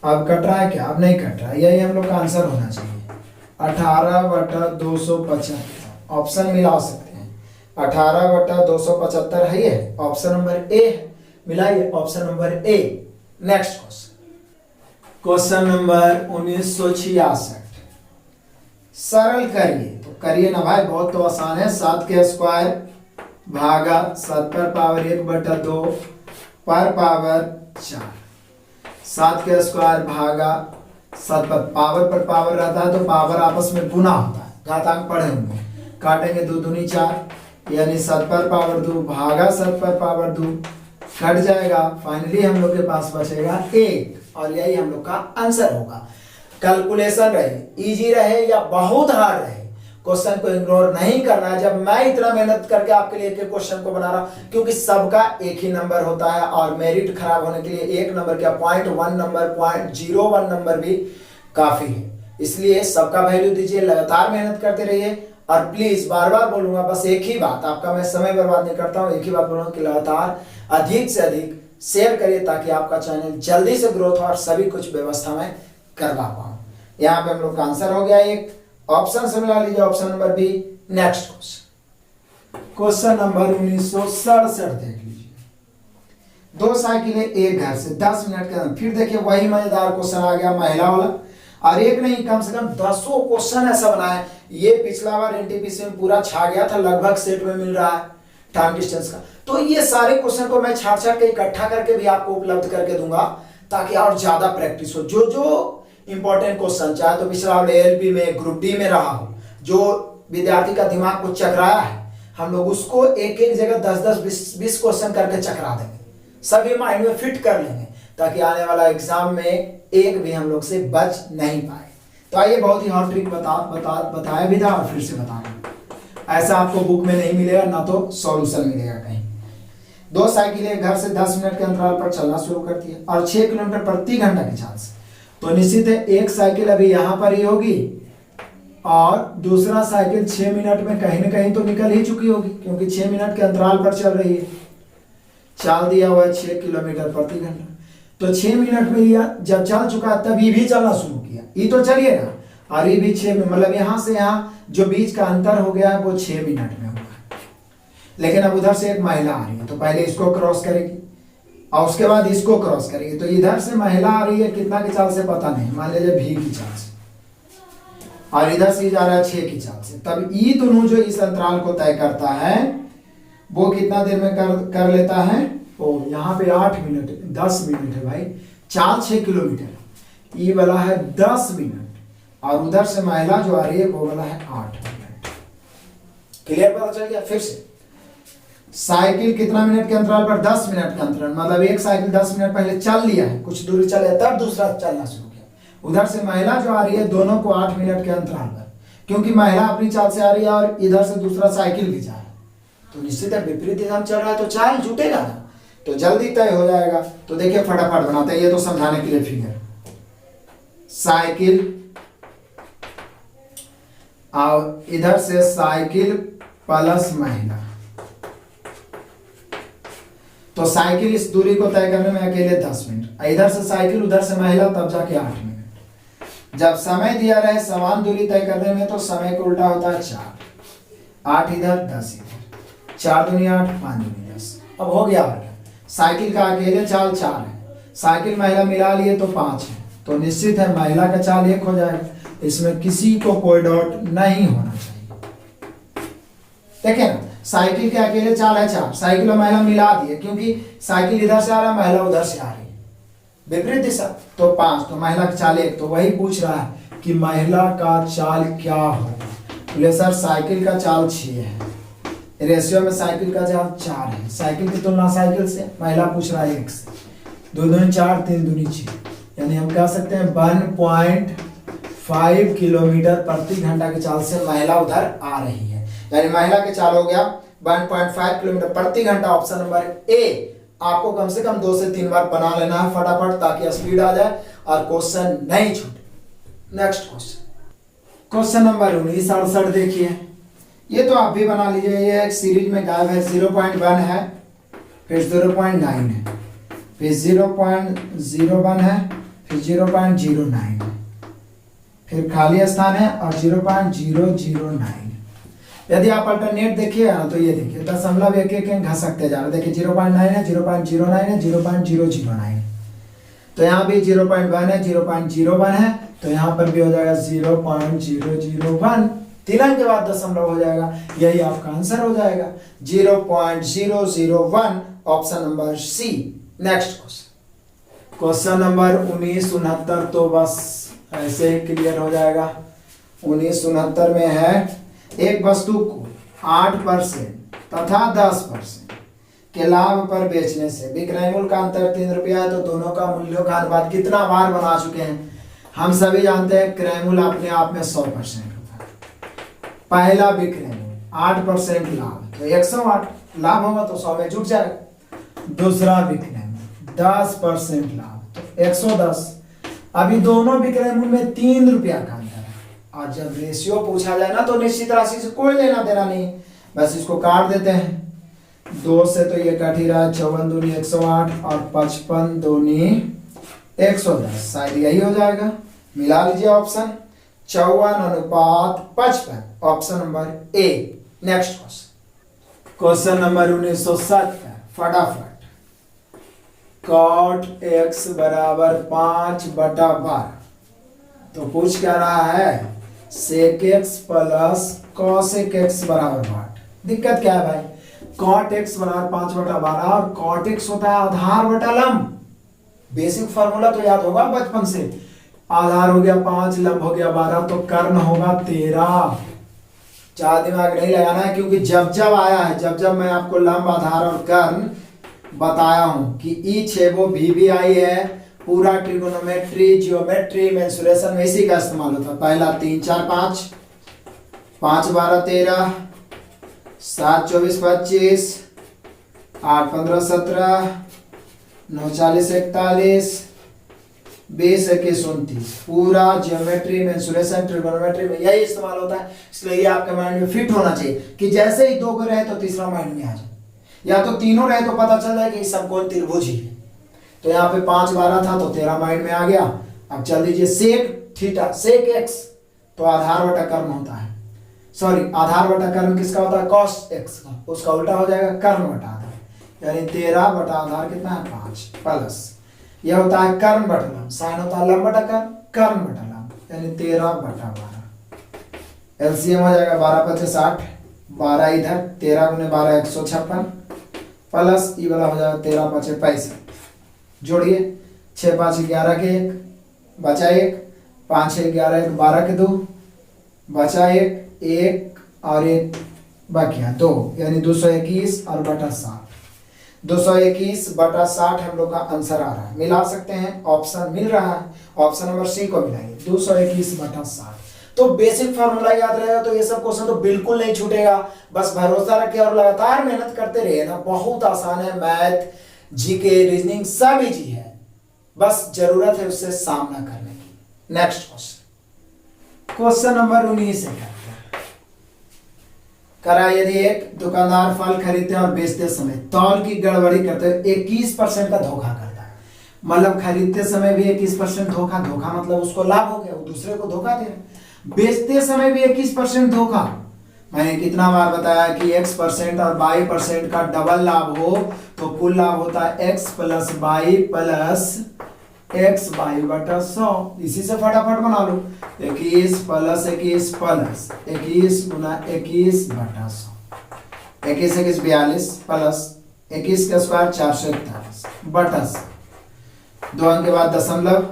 अब कट रहा है क्या? अब नहीं कट रहा है, यही हम लोग का आंसर होना चाहिए, 18/275। ऑप्शन मिला सकते हैं, 18/275 है ये, ऑप्शन नंबर ए है, मिलाइए option number A. Next question number 1966, सरल करिए, तो करिए ना भाई, बहुत तो आसान है। 7 के स्क्वायर भागा 7 पर पावर 1/2 पर पावर 4, 7 के स्क्वायर भागा 7 पर पावर रहता है तो पावर आपस में गुना होता है, घातांक पढ़े होंगे, काटेंगे 2 दूनी 4, यानी 7 पर पावर 2 भागा 7 पर पावर 2, कट जाएगा, फाइनली हम लोग के पास बचेगा 1, और यही हम लोग का आंसर होगा। कैलकुलेशन रहे, इजी रहे या बहुत हार्ड रहे, क्वेश्चन को इग्नोर नहीं करना है। जब मैं इतना मेहनत करके आपके लिए एक क्वेश्चन को बना रहा हूं, क्योंकि सबका एक ही नंबर होता है और मेरिट खराब होने के लिए 1 नंबर क्या 0.1 नंबर 0.01 नंबर भी काफी है, इसलिए सबका वैल्यू दीजिए, लगातार मेहनत करते रहिए। और प्लीज बार बार बोलूंगा, बस एक ही बात, आपका मैं समय बर्बाद नहीं करता हूं, एक ही बात बोलूंगा कि लगातार अधिक से अधिक शेयर करिए ताकि आपका चैनल जल्दी से ग्रोथ हो और सभी कुछ व्यवस्था में करवा पाऊं। यहाँ पे हम लोग का आंसर हो गया, एक ऑप्शन से मिला लीजिए, option number B. Next question number 1967 देख लीजिए। 2 साइकिलें एक घर से 10 मिनट के अंदर, फिर देखिए वही मजेदार क्वेश्चन आ गया महिला वाला, और एक नहीं कम से कम 10 क्वेश्चन ऐसा बनाए। ये पिछला बार एनटीपीसी में पूरा छा गया था, लगभग सेट में मिल रहा है टाइम डिस्टेंस का, तो ये सारे क्वेश्चन को मैं छाट छाट के इकट्ठा करके भी आपको उपलब्ध करके दूंगा ताकि और ज्यादा प्रैक्टिस हो। जो जो इंपॉर्टेंट क्वेश्चन चाहे तो पिछला एलपी में, ग्रुप डी में रहा हो, जो विद्यार्थी का दिमाग को चकराया है, हम लोग उसको एक एक जगह 10-10, 20-20 क्वेश्चन करके चकरा देंगे, सभी माइंड में फिट कर लेंगे ताकि आने वाला एग्जाम में एक भी हम लोग से बच नहीं पाए। तो आइए, बहुत ही हॉट ट्रिक बताया भी था और फिर से बता रहे हैं, ऐसा आपको बुक में नहीं मिलेगा, ना तो सॉल्यूशन मिलेगा कहीं। 2 साइकिलें घर से 10 मिनट के अंतराल पर चलना शुरू करती है और 6 किलोमीटर प्रति घंटा की चाल से, तो निश्चित है एक साइकिल अभी यहां पर ही होगी और दूसरा साइकिल 6 मिनट में कहीं ना कहीं तो निकल ही चुकी होगी, क्योंकि 6 मिनट के अंतराल पर चल रही है। चाल दिया हुआ है 6 किलोमीटर प्रति घंटा, तो 6 मिनट में यह जब चल चुका तब ये भी चलना शुरू किया, ये तो चलिए ना, और ये भी 6 में, मतलब यहां से यहां जो बीच का अंतर हो गया है वो 6 मिनट में हुआ है। लेकिन अब उधर से एक महिला आ रही है, तो पहले इसको क्रॉस करेगी और उसके बाद इसको क्रॉस करेगी, तो इधर से महिला आ रही है कितना की चाल से पता नहीं, मान लीजिए भी की चाल से, और इधर से जा रहा है 6 की चाल से, तब ये दोनों जो इस अंतराल को तय करता है वो कितना देर में कर लेता है, ओ यहाँ पे 8 मिनट 10 मिनट है भाई, 4-6 किलोमीटर, ये वाला है 10 मिनट और उधर से महिला जो आ रही है वो वाला है 8 मिनट। क्लियर पता चल गया? फिर से साइकिल कितना मिनट के अंतराल पर? 10 मिनट का अंतराल, मतलब एक साइकिल 10 मिनट पहले चल लिया है, कुछ दूरी चले तब दूसरा चलना शुरू किया। उधर से महिला जो आ रही है दोनों को 8 मिनट के अंतराल पर, क्योंकि महिला अपनी चाल से आ रही है और इधर से दूसरा साइकिल भी जा रहा है, तो निश्चित है विपरीत दिशा में चल रहा है तो चाल जुटेगा ना, तो जल्दी तय हो जाएगा। तो देखिए फटाफट बनाते हैं, ये तो समझाने के लिए फिगर, साइकिल और इधर से साइकिल प्लस महिला, तो साइकिल इस दूरी को तय करने में अकेले 10 मिनट, इधर से साइकिल उधर से महिला तब जाके 8 मिनट। जब समय दिया रहे समान दूरी तय करने में तो समय को उल्टा होता है 4, 8 इधर 10 इधर, 4 दूनी 8 5 दूनी 10। अब हो गया साइकिल का अकेले चाल 4 है, साइकिल महिला मिला लिए तो 5 है, तो निश्चित है महिला का चाल 1 हो जाएगा, इसमें किसी को कोई डाउट नहीं होना चाहिए। देखिए ना, साइकिल के अकेले चाल है 4, साइकिल और महिला मिला दिए, क्योंकि साइकिल इधर से आ रहा है महिला उधर से आ रही है विपरीत दिशा, तो 5, तो महिला का चाल 1, तो वही पूछ रहा है कि महिला का चाल क्या होगा। बोले सर साइकिल का चाल 6 है, रेशियो में साइकिल का चाल 4 है, साइकिल की तुलना साइकिल से, महिला पूछ रहा है 1 से, 2 दूनी 4 3 दूनी 6, यानी हम कह सकते हैं 1.5 किलोमीटर प्रति घंटा की चाल से महिला उधर आ रही है, यानी महिला के चाल हो गया 1.5 किलोमीटर प्रति घंटा। ऑप्शन नंबर ए। आपको कम से कम 2 से 3 बार बना लेना है फटाफट, ताकि स्पीड आ जाए और क्वेश्चन नहीं छूटे। नेक्स्ट क्वेश्चन नंबर 1968 देखिए, ये तो आप भी बना लीजिए। ये एक सीरीज में गायब है। 0.1 है, फिर 0.9 है, फिर 0.01 है, फिर 0.09 है, फिर खाली स्थान है और 0.009। यदि आप अल्टरनेट देखिएगा ना तो ये देखिए दशमलव एक एक घसकते जा रहे। देखिए 0.9 है, 0.09 है, 0.009 है। तो यहाँ भी 0.1 है, 0.01 है, तो यहाँ पर भी हो जाएगा 0.001। 3 अंक के बाद दशमलव हो जाएगा, यही आपका आंसर हो जाएगा 0.001। Option number C. Next question number 1969 तो बस ऐसे ही क्लियर हो जाएगा। 1969 में है, एक वस्तु को 8% तथा 10% के लाभ पर बेचने से विक्रय मूल्य का अंतर 3 रुपया है, तो दोनों का मूल्यों का अनुपात कितना बार बना चुके हैं। हम सभी जानते हैं क्रय मूल्य अपने आप में 100% होता है। पहला विक्रय मूल्य 8% लाभ, तो 108 लाभ होगा तो 100 में जुट जाएगा। दूसरा विक्रय मूल्य 10% लाभ, तो 110। अभी दोनों विक्रय मूल्य में 3 रुपया का अंतर है, और जब रेशियो पूछा जाए ना तो निश्चित राशि से कोई लेना देना नहीं, बस इसको काट देते हैं। 2 से तो ये कट ही रहा है, 54 दूनी 108 और 55 दूनी 110, शायद यही हो जाएगा। मिला लीजिए option 54:55। Option number A. Next question number 1970 फटाफट। cot x बराबर 5/12, तो पूछ क्या रहा है, sec x plus cosec x बराबर 8। दिक्कत क्या है भाई, cot x बराबर 5/12 और cot x होता है आधार बटा लंब। बेसिक फार्मूला तो याद होगा बचपन से। आधार हो गया 5, लंब हो गया 12, तो कर्ण होगा 13। ज्यादा दिमाग नहीं लगाना है, क्योंकि जब जब आया है, जब जब मैं आपको लंब, आधार और कर्ण बताया हूं कि ई छेबो भी भी आई है, पूरा ट्रिगोनोमेट्री, जियोमेट्री, मेंसुरेशन में इसी का इस्तेमाल होता है। पहला 3 4 5, 5 12 13, 7 24 25, 8 15 17, 9 40 41, 20 21 29, पूरा जियोमेट्री, मेंसुरेशन, ट्रिगोनोमेट्री में यही इस्तेमाल होता है। इसलिए ये आपके माइंड में फिट होना चाहिए कि जैसे ही 2 को रहे तो तीसरा माइंड में आ जाए, या तो तीनों रहे तो पता चल जाए कि समकोण त्रिभुज ही है। तो यहाँ पे 5 12 था तो 13 माइंड में आ गया। अब चल दीजिए सेक थीटा, सेक एक्स, तो आधार बटा कर्ण होता है। सॉरी, आधार बटा कर्ण किसका होता है, cos x का, उसका उल्टा हो जाएगा कर्ण बटा आधार, यानी 13 बटा आधार कितना है 5, प्लस यह होता है कर्ण बटा लंब, साइन होता है लंब बटा कर्ण, कर्ण बटा लंब, यानी 13 बटा 12। एलसीएम हो जाएगा 12 5 60, 12 इधर, 13 गुने 12 156, प्लस ई वाला हो जाएगा 13 5 65। जोड़िए 6 5 11 के 1 बचा 1, 5 6 11 1 12 के 2 बचा 1 1 और 1 बाकी 2, यानी 221 और बटा 60। 221 बटा 60 हम लोग का आंसर आ रहा है। मिला सकते हैं, ऑप्शन मिल रहा है, ऑप्शन नंबर सी को मिलाइए 221 बटा 60। तो बेसिक फार्मूला याद रहेगा तो ये सब क्वेश्चन तो बिल्कुल नहीं छूटेगा। बस भरोसा रखिए और लगातार मेहनत करते रहिए ना, बहुत आसान है। मैथ, जीके, रीजनिंग सब इजी है, बस जरूरत है उससे सामना करने की। नेक्स्ट क्वेश्चन नंबर 19 है करा, यदि एक दुकानदार फल खरीदते और बेचते समय तौल की गड़बड़ी करते हुए 21% का धोखा करता है, मतलब खरीदते समय भी 21% धोखा, धोखा मतलब उसको लाभ हो गया, वो दूसरे को धोखा दे रहा है। बेचते समय भी 21% धोखा। मैंने कितना बार बताया कि x% और y% का डबल लाभ हो तो कुल लाभ होता है x plus y plus x y बटा 100। इसी से फटाफट बना लो, 21 प्लस 21 प्लस 21 गुना 21 बटा 100, 21 21 42 प्लस 21 का स्क्वायर 441 बटा 100, 2 अंक के बाद दशमलव,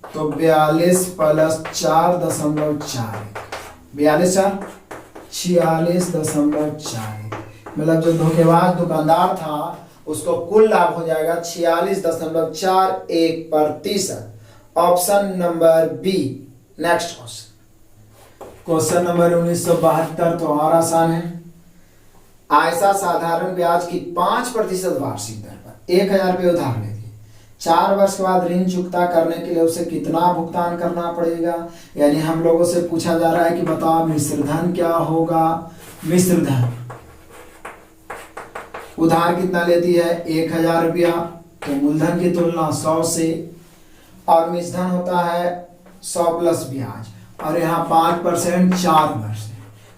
तो 42 प्लस 4.41, 42 4 46.41, मतलब जो धोखेबाज दुकानदार था उसको कुल लाभ हो जाएगा 46.41%। Option number B. Next question number 1972 तो और आसान है। ऐसा साधारण ब्याज की 5% वार्षिक दर पर 1,000 रुपये उधार ले दिए, 4 वर्ष के बाद ऋण चुकता करने के लिए उसे कितना भुगतान करना पड़ेगा। यानी हम लोगों से पूछा जा रहा है कि बताओ मिश्र धन क्या होगा। मिश्र धन उधार कितना लेती है 1,000 रुपया, तो मूलधन की तुलना 100 से, और मिश्र धन होता है 100 प्लस ब्याज, और यहाँ 5% 4 वर्ष।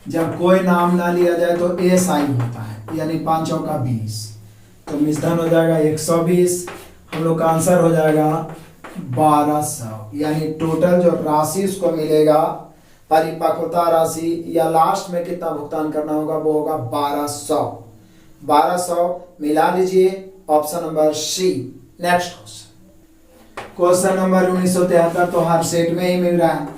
जब कोई नाम ना लिया जाए तो एसआई होता है, यानी 5 चौका 20, तो मिश्र धन हो जाएगा 120। हम लोग का आंसर हो जाएगा 1200, यानी टोटल जो राशि उसको मिलेगा परिपक्वता राशि या लास्ट में कितना भुगतान करना होगा वो होगा 1200। 1200 मिला लीजिए, option number C. Next question number 1973, तो हर सेट में ही मिल रहा है।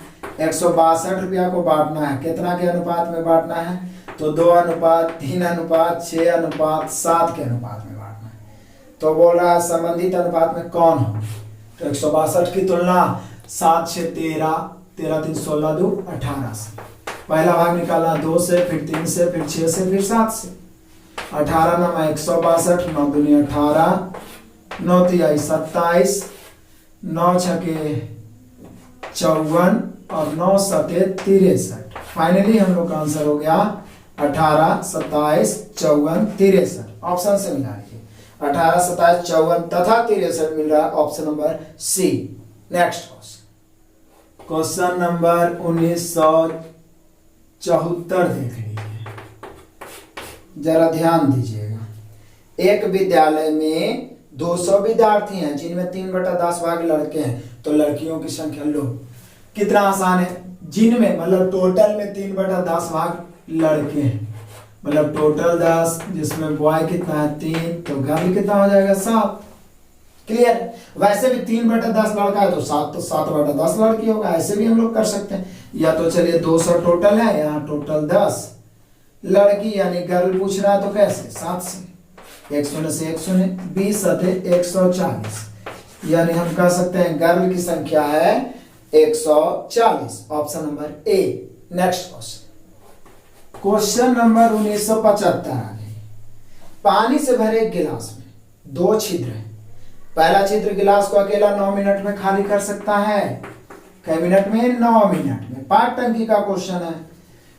162 रुपया को बांटना है, कितना के अनुपात में बांटना है, तो 2:3:6:7 के अनुपात में बांटना है। तो बोल रहा है संबंधित अनुपात में कौन हो, तो 162 की तुलना 7 से 13, 13 3 16 2 18 से। पहला भाग निकालना 2 से, फिर 3 से, फिर 6 से, फिर 7 से। 18 नमा 162, 9 दूनी 18, 9 तिहाई 27, 9 छके 54 और 9 सते 63। फाइनली हम लोग का आंसर हो गया 18, 27, 54, 63। ऑप्शन से मिला लीजिए, 18, 27, 54 तथा 63 मिल रहा है, option number C. Next question number 1974 देख लीजिए, जरा ध्यान दीजिएगा। एक विद्यालय में 200 विद्यार्थी हैं जिनमें 3/10 भाग लड़के हैं, तो लड़कियों की संख्या लो। कितना आसान है, जिनमें मतलब टोटल में 3/10 भाग लड़के हैं, मतलब टोटल 10, जिसमें बॉय कितना है 3, तो गर्ल कितना हो जाएगा 7। क्लियर। वैसे भी 3/10 लड़का है तो 7/10 लड़की होगा, ऐसे भी हम लोग कर सकते हैं। या तो चलिए 200 टोटल है, यहाँ टोटल 10 लड़की यानी गर्ल पूछ रहा है, तो कैसे 7 से 1 शून्य से 1 शून्य, 20 सते 140, यानी हम कह सकते हैं गर्ल की संख्या है 140, option number A. Next question number 1975 आ गई। पानी से भरे एक गिलास में 2 छिद्र हैं। पहला छिद्र गिलास को अकेला 9 मिनट में खाली कर सकता है, कई मिनट में 9 मिनट में, पाइप टंकी का क्वेश्चन है।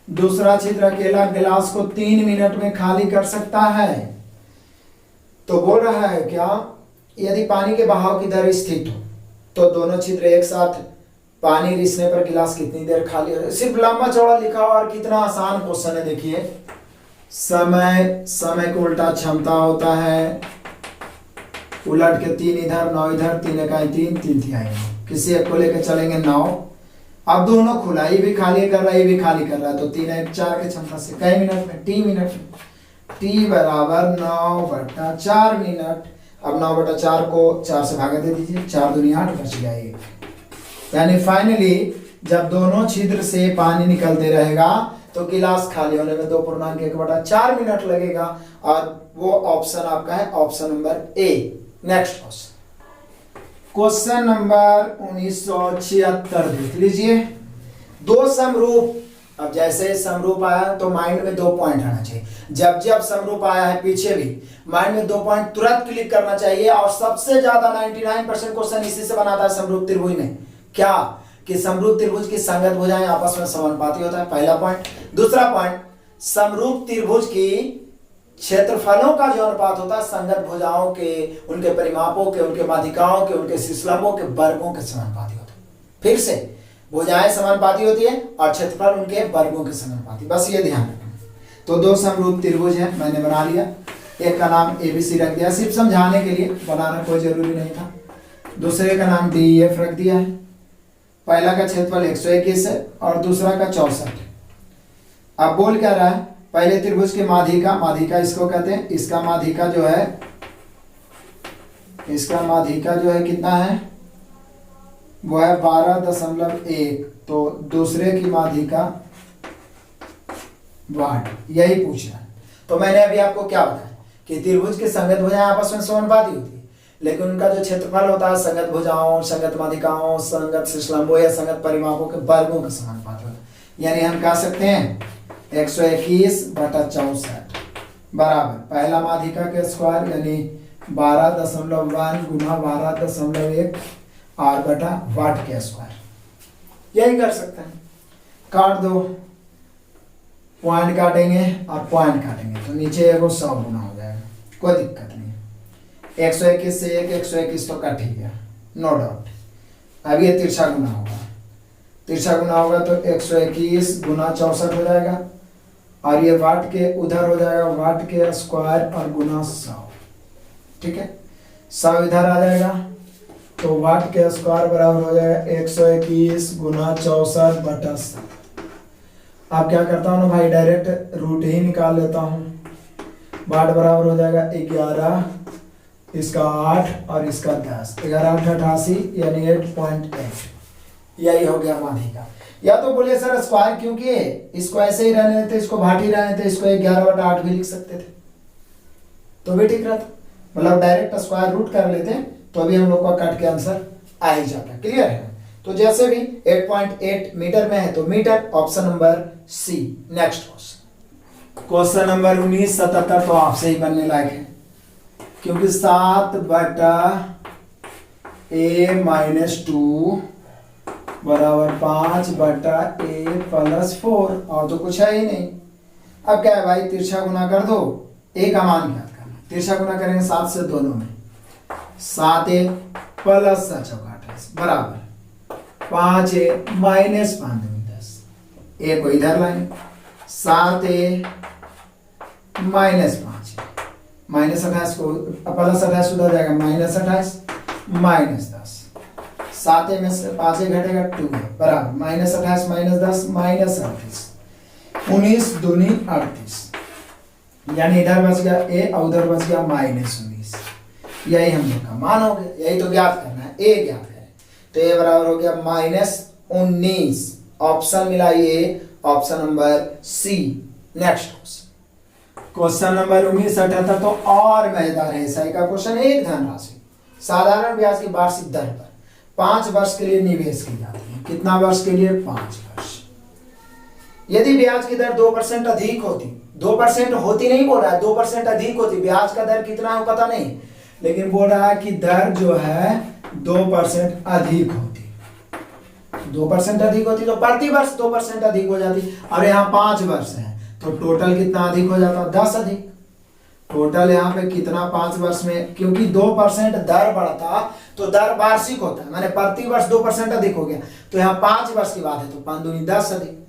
दूसरा छिद्र अकेला गिलास को 3 मिनट में खाली कर सकता है। तो बोल रहा है क्या, यदि पानी के बहाव की दर स्थिर हो तो दोनों छिद्र एक साथ पानी रिसने पर गिलास कितनी देर खाली हो। सिर्फ लंबा चौड़ा लिखा हुआ, और कितना आसान क्वेश्चन है देखिए। समय को उल्टा क्षमता होता है, उलट के 3 इधर 9 इधर, 3 इकाई 3, 3 तिहाई 9। किसी एक को लेकर चलेंगे 9। अब दोनों खुला, ये भी खाली कर रहा है, ये भी खाली कर रहा है, तो 3 1 4 के क्षमता से कई मिनट में, टी मिनट में, टी बराबर 9/4 मिनट। अब 9/4 को 4 से भागा दे दीजिए, 4 दूनी 8 बच गया 1। यानी फाइनली जब दोनों छिद्र से पानी निकलते रहेगा तो गिलास खाली होने में 2.1/4 मिनट लगेगा, और वो ऑप्शन आपका है option number A. Next question number 1976 देख लीजिए। 2 समरूप, अब जैसे समरूप आया तो माइंड में 2 पॉइंट आना चाहिए। जब जब समरूप आया है पीछे भी माइंड में 2 पॉइंट तुरंत क्लिक करना चाहिए। और सबसे ज्यादा 99% क्वेश्चन इसी से बनाता है समरूप त्रिभुज में। क्या कि समरूप त्रिभुज की संगत भुजाएं आपस में समानुपाती होता है, पहला पॉइंट। दूसरा पॉइंट, समरूप त्रिभुज की क्षेत्रफलों का जो अनुपात होता है संगत भुजाओं के, उनके परिमापों के, उनके माध्यिकाओं के, उनके शिशलंबों के वर्गों के समानुपाती होते हैं। फिर से भुजाएं समानुपाती होती है और क्षेत्रफल उनके वर्गों के समानुपाती, बस ये ध्यान रखना। तो 2 समरूप त्रिभुज है, मैंने बना लिया। एक का नाम ABC रख दिया, सिर्फ समझाने के लिए, बनाना कोई जरूरी नहीं था। दूसरे का नाम DEF रख दिया है। पहला का क्षेत्रफल 121 है और दूसरा का 64 है। अब बोल क्या रहा है, पहले त्रिभुज की माध्यिका, माध्यिका इसको कहते हैं, इसका माध्यिका जो है, इसका माध्यिका जो है कितना है, वो है 12.1। तो दूसरे की माध्यिका 8, यही पूछ रहा है। तो मैंने अभी आपको क्या बताया कि त्रिभुज की संगत भुजाएं आपस में समानुपाती होती है, लेकिन उनका जो क्षेत्रफल होता है संगत भुजाओं, संगत माध्यिकाओं, संगत शिशलंबों या संगत परिमापों के वर्गों के समानुपाती होता है। यानी हम कह सकते हैं 121/64, बराबर पहला माध्यिका के स्क्वायर यानी 12.1 गुना 12.1 आर बटा वाट के स्क्वायर। यही कर सकते हैं। काट दो, पॉइंट काटेंगे और पॉइंट काटेंगे तो नीचे एगो 100 गुना हो जाएगा, कोई दिक्कत नहीं है। 121 से 121 तो कट ही गया, नो डाउट। अब ये तिरछा गुना होगा, तिरछा गुना होगा तो 121 गुना 64 हो जाएगा और ये वाट के उधर हो जाएगा, वाट के स्क्वायर और गुना 100। ठीक है, 100 इधर आ जाएगा तो वाट के स्क्वायर बराबर हो जाएगा 121 गुना 64 बटा 100। अब क्या करता हूँ ना भाई, डायरेक्ट रूट ही निकाल लेता हूँ। वाट बराबर हो जाएगा 11, इसका 8 और इसका 10, 11 8 88 यानी 8.8। यही हो गया माध्यिका। या तो बोले सर स्क्वायर क्यों किए, इसको ऐसे ही रहने देते, इसको भाट ही रहने देते, इसको 11/8 भी लिख सकते थे तो भी ठीक रहता। मतलब डायरेक्ट स्क्वायर रूट कर लेते तो अभी हम लोग का कट के आंसर आ ही जाता। क्लियर है। तो जैसे भी 8.8 मीटर में है तो metre, option number C. Next question, question number 1977 तो आपसे ही बनने लायक है क्योंकि 7 बटा a-2 बराबर 5 बटा a प्लस 4 और तो कुछ है ही नहीं। अब क्या है भाई, तिरछा गुना कर दो, a का मान ज्ञात करना। तिरछा गुना करेंगे 7 से दोनों में, 7a प्लस 28 बराबर 5a माइनस 5 10। a को इधर लाएंगे, 7a माइनस 5, माइनस 28 को प्लस 28 उधर जाएगा, माइनस 28 माइनस 10, 7a में से 5a घटेगा 2 बराबर माइनस 28 माइनस 10 माइनस 38, 19 दूनी 38 यानी इधर बच गया a और उधर बच गया माइनस 19। यही हम लोग का मान हो गया, यही तो ज्ञात करना है, a ज्ञात करें तो a बराबर हो गया माइनस 19। ऑप्शन मिला ये, option number C. Next question, question number 1978 तो और मजेदार है। SI का क्वेश्चन, एक धनराशि साधारण ब्याज की वार्षिक दर पर 5 वर्ष के लिए निवेश की जाती है। कितना वर्ष के लिए? 5 वर्ष। यदि ब्याज की दर 2% अधिक होती, 2% होती नहीं बोल रहा है, 2% अधिक होती, ब्याज का दर कितना है पता नहीं, लेकिन बोल रहा है कि दर जो है 2% अधिक होती, 2% अधिक होती तो प्रति वर्ष 2% अधिक हो जाती। और यहाँ 5 वर्ष है तो टोटल कितना अधिक हो जाता? 10 अधिक। टोटल यहाँ पे कितना 5 वर्ष में, क्योंकि 2% दर बढ़ता तो दर वार्षिक होता है, माने प्रति वर्ष 2% अधिक हो गया तो यहाँ 5 वर्ष की बात है तो 5 दूनी 10 अधिक।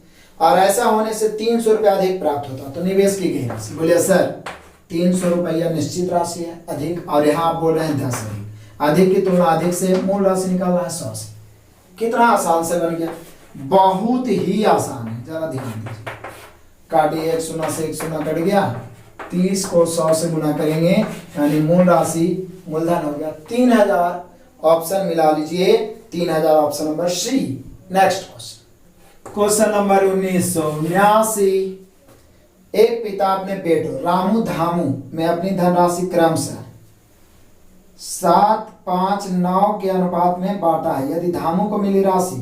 और ऐसा होने से 300 रुपया अधिक प्राप्त होता तो निवेश की गई राशि। बोलिए सर 300 रुपया निश्चित राशि है अधिक, और यहाँ आप बोल रहे हैं 10 अधिक। अधिक की तुलना अधिक से मूल राशि निकालना है 100 से। कितना आसान से बन गया, बहुत ही आसान है, जरा ध्यान दीजिए। काटिए, 1 शून्य से 1 शून्य कट गया, 30 को 100 से गुना करेंगे यानी मूल राशि मूलधन हो गया 3000। ऑप्शन मिला लीजिए 3000, option number C. Next question, question number 1979। एक पिता अपने बेटों रामू धामू में अपनी धनराशि क्रमशः 7, 5, 9 के अनुपात में बांटा है। यदि धामू को मिली राशि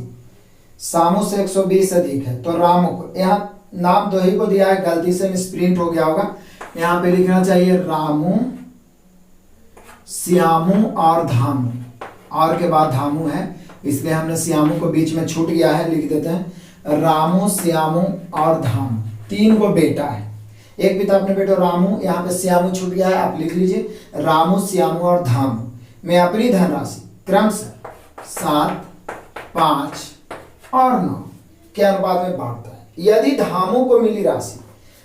सामू से 120 अधिक है तो रामू को, यहाँ नाम दो ही को दिया है, गलती से मिसप्रिंट हो गया होगा, यहाँ पे लिखना चाहिए रामू, श्यामू और धामू, और के बाद धामू है इसलिए हमने श्यामू को बीच में छूट गया है, लिख देते हैं रामू, श्यामू और धामू। 3 को बेटा है, एक पिता अपने बेटे रामू, यहाँ पे श्यामू छूट गया है, आप लिख लीजिए रामू, श्यामू और धामू में अपनी धनराशि क्रमशः 7, 5 और 9 के अनुपात में बांटता है। यदि धामू को मिली राशि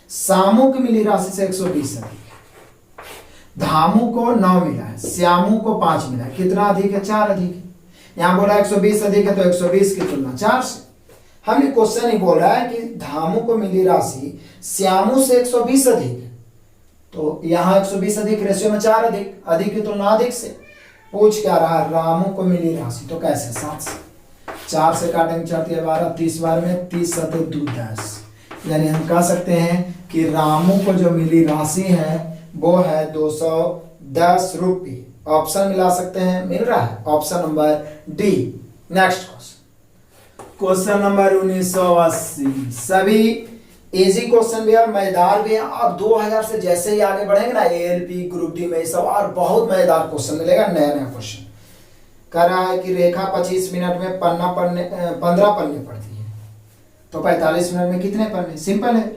सामू की मिली राशि से 120 अधिक है, धामू को 9 मिला है, श्यामू को 5 मिला है, कितना अधिक है? 4 अधिक है। यहाँ बोला 120 अधिक है तो 120 की तुलना 4 से। हमने क्वेश्चन ही बोला है कि धामू को मिली राशि श्यामू से 120 अधिक है तो यहाँ 120 अधिक रेशियो में 4 अधिक, अधिक की तुलना अधिक से। पूछ क्या रहा, रामू को मिली राशि तो कैसे? 7 से, 4 से काटेंगे 4 12, 30 बार में 30 7 2 10, यानी हम कह सकते हैं कि रामू को जो मिली राशि है वो है 210 रुपये। ऑप्शन मिला सकते हैं, मिल रहा है, option number D. Next question, question number 1980। सभी इजी क्वेश्चन भी है, मजेदार भी है। और 2000 से जैसे ही आगे बढ़ेंगे ना एएलपी ग्रुप डी में सब और बहुत मजेदार क्वेश्चन मिलेगा, नया नया क्वेश्चन। कह रहा है कि रेखा 25 मिनट में 15 पन्ने पढ़ती है, तो 45 मिनट में कितने पन्ने? सिंपल है।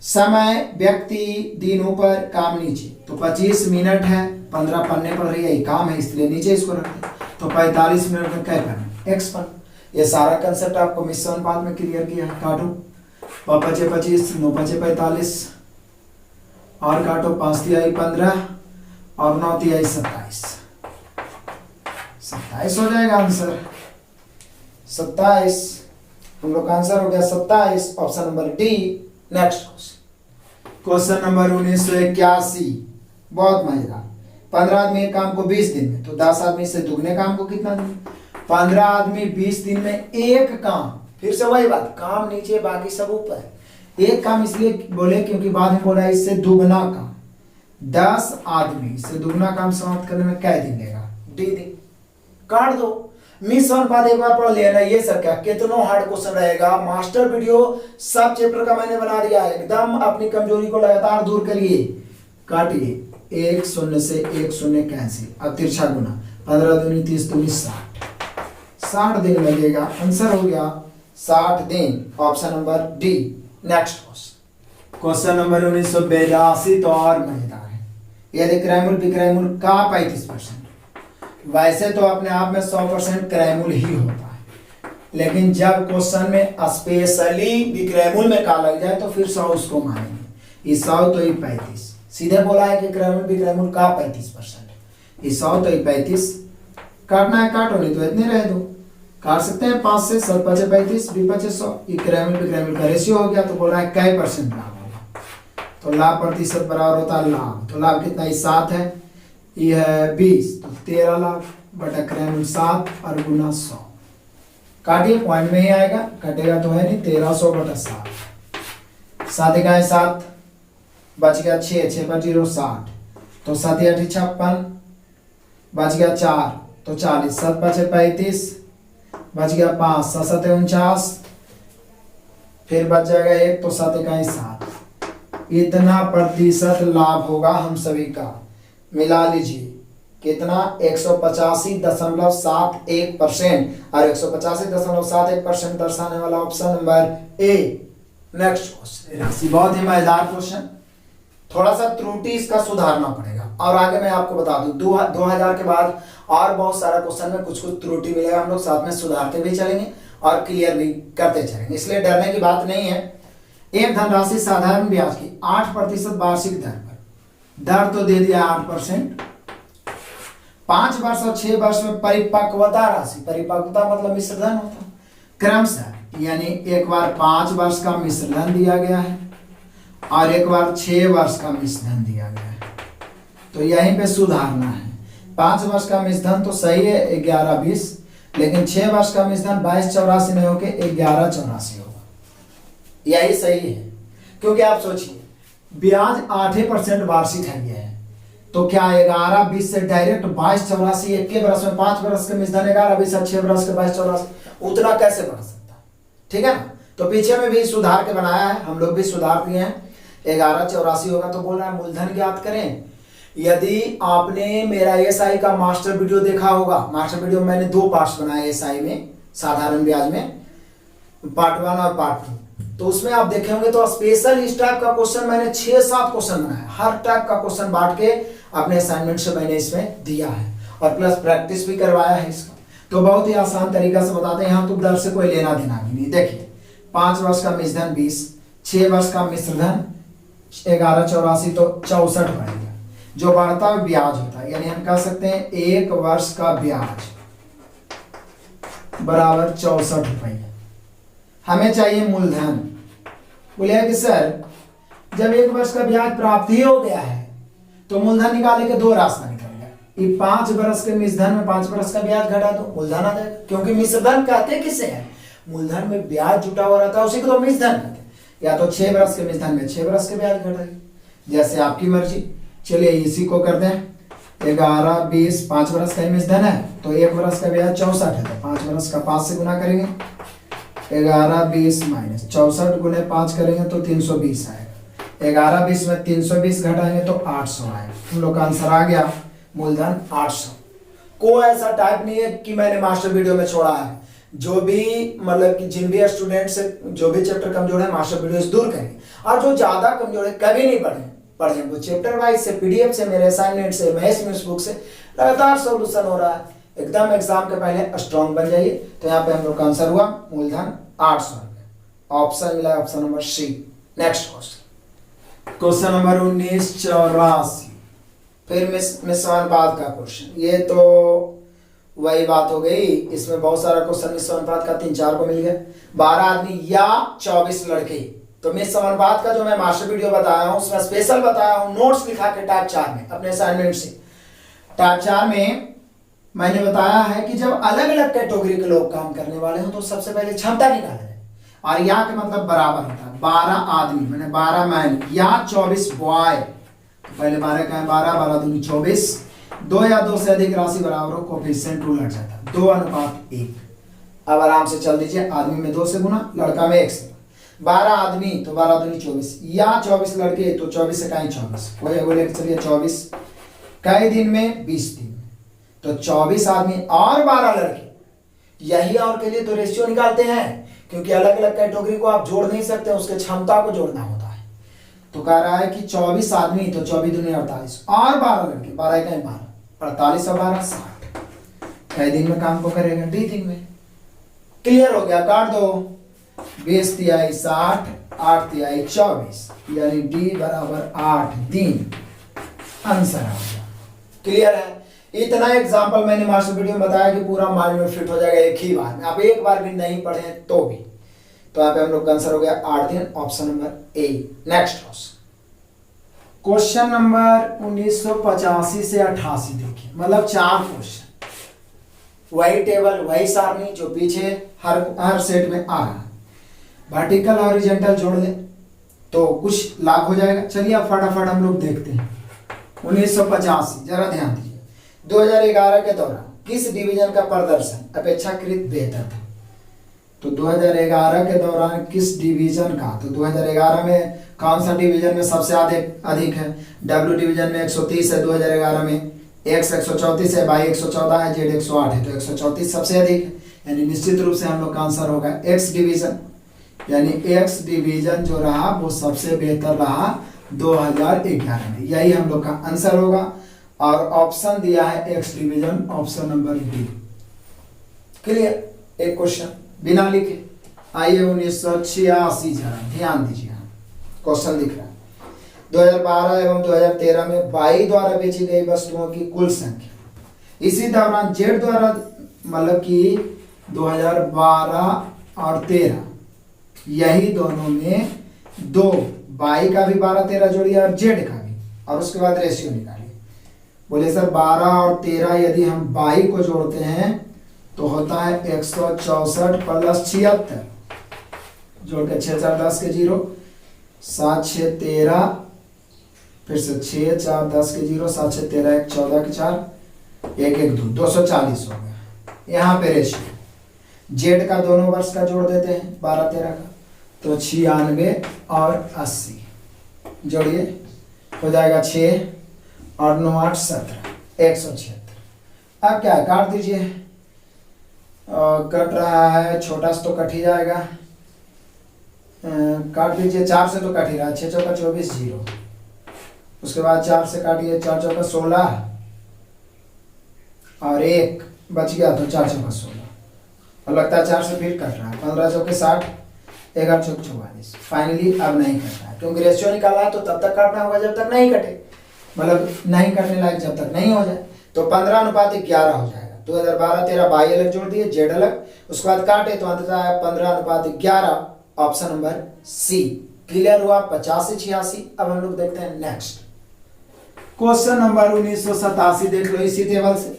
समय, व्यक्ति, दिनों पर, काम नीचे। तो 25 मिनट है, 15 पन्ने पढ़ रही है, ये काम है इसलिए नीचे इसको रखते हैं। तो 45 मिनट में क्या पन्ने? x पन्ने। ये सारा कंसेप्ट आपको मिश्रण अनुपात में क्लियर किया है। काटो, 5 25, 9 5 45 और काटो, 5 तिहाई 15 और 9 तिहाई 27। 27 हो जाएगा आंसर। 27 हम लोग का आंसर हो गया 27, option number D. Next question number 1981, बहुत मजेदार। 15 आदमी एक काम को 20 दिन में, तो 10 आदमी से दुगने काम को कितना दिन? 15 आदमी 20 दिन में एक काम। फिर से वही बात, काम नीचे बाकी सब ऊपर। एक काम इसलिए बोले क्योंकि बाद में बोला इससे दुगना काम। 10 आदमी से दुगना काम समाप्त करने में क्या दिन लेगा? डी दिन। काट दो। मिश्रण अनुपात एक बार पढ़ लेना, ये सब क्या कितना हार्ड क्वेश्चन रहेगा। मास्टर वीडियो सब चैप्टर का मैंने बना दिया है, एकदम अपनी कमजोरी को लगातार दूर करिए। काटिए, 1 0 से 1 0 कैंसिल। अब तिरछा गुना, 15 दूनी 30 दूनी 60 दिन लगेगा। आंसर हो गया 60 दिन, option number D. Next question number 1982 तो और मजेदार है। यदि क्रयमूल विक्रयमूल का 35%, वैसे तो अपने आप में 100% क्रयमूल ही होता है, लेकिन जब क्वेश्चन में स्पेशली विक्रयमूल में का लग जाए तो फिर 100 उसको मानेंगे। ये 100 तो ये 35, सीधे बोला है कि क्रयमूल विक्रयमूल का 35%। ये 100 तो ये 35, काटना है काटो, नहीं तो इतने रह दो। काट सकते हैं 5 से, 7 5 35, 2 5 100। ये क्रयमूल विक्रयमूल का रेशियो हो गया, तो बोल रहा है कै % लाभ होगा। तो लाभ प्रतिशत बराबर होता है लाभ। तो लाभ कितना? 7 है, ये है 20, तो 13 लाख बटा क्रयमूल 7 और गुना 100। काटिए, पॉइंट में ही आएगा, कटेगा तो है नहीं। 1300 बटा 7, 7 इकाई 7, बच गया 6, 6 पर 0 60, तो 7 8 56, बच गया 4 तो 40, 7 5 35, बच गया 5, 7 7 49, फिर बच जाएगा 1, तो 7 इकाई 7। इतना प्रतिशत लाभ होगा हम सभी का। मिला लीजिए कितना? 185.71% और 185.71% दर्शाने वाला option number A. Next question, राशि बहुत ही मजेदार क्वेश्चन। थोड़ा सा त्रुटि इसका सुधारना पड़ेगा, और आगे मैं आपको बता दूं 2000 के बाद और बहुत सारा क्वेश्चन में कुछ कुछ त्रुटि मिलेगा, हम लोग साथ में सुधारते भी चलेंगे और क्लियर भी करते चलेंगे, इसलिए डरने की बात नहीं है। एक धनराशि साधारण ब्याज की 8% वार्षिक दर पर, दर तो दे दिया 8%, 5 वर्ष और 6 वर्ष में परिपक्वता राशि, परिपक्वता मतलब मिश्रधन होता है क्रमशः, यानी एक बार 5 वर्ष का मिश्रधन दिया गया है और एक बार 6 वर्ष का मिश्रधन दिया गया है, तो यहीं पे सुधारना है। 5 वर्ष का मिश्रधन तो सही है 11-20, लेकिन 6 वर्ष का मिश्रधन 22-84 नहीं होके 11-84 होगा, यही सही है। क्योंकि आप सोचिए ब्याज 8% वार्षिक है, तो क्या 11-20 से डायरेक्ट 22-84 एक के बरस में 5 वर्ष के मिश्रधन 11-20 और 6 वर्ष के 22-84, उतना कैसे बढ़ सकता? ठीक है ना। तो पीछे में भी सुधार के बनाया है, हम लोग भी सुधार दिए हैं। 11-84 होगा, तो बोल रहा है मूलधन ज्ञात करें। यदि आपने मेरा एसआई का मास्टर वीडियो देखा होगा, मास्टर वीडियो में मैंने 2 पार्ट्स बनाए एसआई में, साधारण ब्याज में, पार्ट 1 और पार्ट 2, तो उसमें आप देखे होंगे तो स्पेशल इस टाइप का क्वेश्चन मैंने 6-7 क्वेश्चन बनाया, हर टाइप का क्वेश्चन बांट के अपने असाइनमेंट से मैंने इसमें दिया है, और प्लस प्रैक्टिस भी करवाया है इसका। तो बहुत ही आसान तरीका से बताते हैं, यहाँ तो दर से कोई लेना देना भी नहीं। देखिए 5 वर्ष का मिश्रधन 20, 6 वर्ष का मिश्रधन 11-84, तो 64 बढ़ेगा, जो बढ़ता है ब्याज होता है, यानी हम कह सकते हैं 1 वर्ष का ब्याज बराबर 64 रुपये। हमें चाहिए मूलधन। बोले कि सर जब 1 वर्ष का ब्याज प्राप्त ही हो गया है तो मूलधन निकाले के 2 रास्ता निकलेगा। ये 5 वर्ष के मिश्रधन में 5 वर्ष का ब्याज घटा दो, मूलधन आ जाएगा। क्योंकि मिश्रधन कहते किसे है? मूलधन में ब्याज जुटा हुआ रहता है, उसी को तो मिश्रधन कहते हैं। या तो 6 वर्ष के मिश्रधन में 6 वर्ष के ब्याज घटाएंगे, जैसे आपकी मर्जी। चलिए इसी को करते हैं। 11-20 5 वर्ष का मिश्रधन है, तो 1 वर्ष का ब्याज 64 है, तो 5 वर्ष का 5 से गुना करेंगे, 11 20 माइनस 64 गुने 5 करेंगे तो 320 आएगा। 11 20 में 320 घटाएंगे तो 800 आएगा। हम लोग का आंसर आ गया मूलधन 800। कोई ऐसा टाइप नहीं है कि मैंने मास्टर वीडियो में छोड़ा है। जो भी मतलब कि जिन भी स्टूडेंट से जो भी चैप्टर कमजोर है मास्टर वीडियो से दूर करेंगे, और जो ज्यादा कमजोर है कभी नहीं पढ़े वो चैप्टर वाइज से, पीडीएफ से, मेरे असाइनमेंट से, मैथ्स मिस बुक से लगातार सोल्यूशन हो रहा है। एकदम एग्जाम के पहले स्ट्रॉन्ग बन जाइए। तो यहाँ पे हम लोग का आंसर हुआ मूलधन 800 रुपये। ऑप्शन मिला option number C. Next question number 1984, फिर मिश्रानुपात का क्वेश्चन। ये तो वही बात हो गई, इसमें बहुत सारा क्वेश्चन मिश्रानुपात का 3-4 को मिल गया। 12 आदमी या 24 लड़के। तो मिश्रानुपात का जो मैं मास्टर वीडियो बताया हूं उसमें स्पेशल बताया हूं, नोट्स लिखा के टाइप 4 में अपने असाइनमेंट से। टाइप 4 में मैंने बताया है कि जब अलग अलग कैटेगरी के लोग काम करने वाले हो तो सबसे पहले क्षमता निकाला जाए, और यहाँ के मतलब बराबर होता है। 12 आदमी मैंने 12 मैन या 24 बॉय, पहले 12 का है 12, 12 दूनी 24, 2 या 2 से अधिक राशि बराबर हो, कोफिशिएंट रूल हट जाता है, 2:1। अब आराम से चल दीजिए, आदमी में 2 से गुना, लड़का में 1 से। 12 आदमी तो 12 दूनी 24, या 24 लड़के तो 24 से कहीं 24, वही बोले चलिए 24 कई दिन में 20 दिन, तो 24 आदमी और 12 लड़के। यही और के लिए तो रेशियो निकालते हैं, क्योंकि अलग अलग कैटेगरी को आप जोड़ नहीं सकते, उसके क्षमता को जोड़ना होता है। तो कह रहा है कि 24 आदमी तो 24 दूनी 48 और 12 लड़के, 12 कहीं 12, 48 और 12 60। कई दिन में काम को करेगा? डी दिन में। क्लियर हो गया? काट दो। 20 तिहाई 60, 8 तिहाई 24, यानी डी बराबर 8 दिन। आंसर आ गया। क्लियर है? इतना एग्जाम्पल मैंने मास्टर वीडियो में बताया कि पूरा माइंड में फिट हो जाएगा एक ही बार में। आप एक बार भी नहीं पढ़े तो भी। तो यहाँ पे हम लोग का आंसर हो गया 8 दिन, option number A. Next question number 1985 से 88 देखिए, मतलब 4 क्वेश्चन, वही टेबल वही सारणी जो पीछे हर सेट में आ रहा है। वर्टिकल हॉरिजॉन्टल जोड़ ले तो कुछ लाभ हो जाएगा। चलिए अब फटाफट हम लोग देखते हैं। 1985 जरा ध्यान दीजिए। 2011 के दौरान किस डिवीजन का प्रदर्शन अपेक्षाकृत बेहतर था? तो 2011 के दौरान किस डिवीजन का, तो 2011 में कौन सा डिवीजन में सबसे अधिक है? डब्ल्यू डिवीजन में 130 है 2011 में, एक्स 134 है, वाई 114 है, जेड 108 है, तो 134 सबसे अधिक है। यानी निश्चित रूप से हम लोग का आंसर होगा एक्स डिवीजन, यानी एक्स डिवीजन जो रहा वो सबसे बेहतर रहा 2011 में। यही हम लोग का आंसर होगा। और ऑप्शन दिया है X division, option number B. Clear? एक क्वेश्चन बिना लिखे। आइए 1986 जरा ध्यान दीजिए, क्वेश्चन दिख रहा है। 2012 एवं 2013 में वाई द्वारा बेची गई वस्तुओं की कुल संख्या। इसी दौरान जेड द्वारा, मतलब कि 2012 और 13 यही दोनों में दो, वाई का भी 12-13 जोड़िए और जेड का भी, और उसके बाद रेशियो निकालिए। बोले सर 12 और 13 यदि हम वाई को जोड़ते हैं तो होता है 164 प्लस 76, जोड़ के 6 4 10 के 0, 7 6 13, फिर से 6 4 10 के 0, 7 6 13 1 14 के 4, 1 1 2, 240 हो गया। यहाँ पे रेशियो जेड का दोनों वर्ष का जोड़ देते हैं 12-13 का, तो 96 और 80 जोड़िए, हो जाएगा 6 और 9 8 17, 176। अब क्या है? काट दीजिए। कट रहा है, छोटा सा तो कट ही जाएगा। काट दीजिए, 4 से तो कट ही रहा है, 6 चौका 24 0, उसके बाद 4 से काटिए, 4 चौका 16 और 1 बच गया तो 4 चौका 16, और लगता है 4 से फिर कट रहा है, 15 चौके 60, 11 चौक 44। फाइनली अब नहीं कट रहा है, क्योंकि रेशियो निकाला है तो तब तक काटना होगा जब तक नहीं कटे, मतलब नहीं करने लायक जब तक नहीं हो जाए। तो 15:11 हो जाएगा। 2012-13 वाई अलग जोड़ दिए, जेड अलग, उसके बाद काटे तो अंततः है 15:11, ऑप्शन नंबर सी। क्लियर हुआ? 50 से 86। अब हम लोग देखते हैं नेक्स्ट क्वेश्चन नंबर 1987। देख लो इसी टेबल से।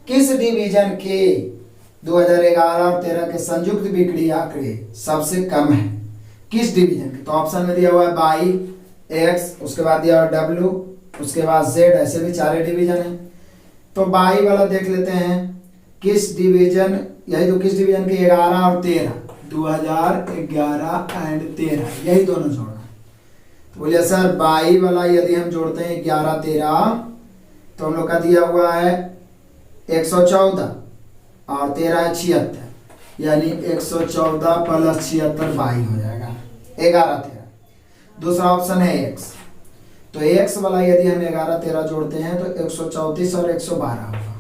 किस डिवीजन के 2011 और 13 के संयुक्त बिक्री आंकड़े सबसे कम है? किस डिवीजन के? तो ऑप्शन में दिया हुआ है वाई, एक्स, उसके बाद दिया हुआ डब्ल्यू, उसके बाद जेड, ऐसे भी 4 डिवीजन है। तो वाई वाला देख लेते हैं। किस डिवीजन, यही तो किस डिवीजन के 11 और 13 2011 एंड 13, यही दोनों जोड़ना। तो बोलिए सर बाई वाला यदि हम जोड़ते हैं 11 13, तो हम लोग का दिया हुआ है 114 और 13 है 76, यानी 114 प्लस 76 22 हो जाएगा 11 13। दूसरा ऑप्शन है x, तो x वाला यदि हम 11 13 जोड़ते हैं तो 134 और 112 होगा,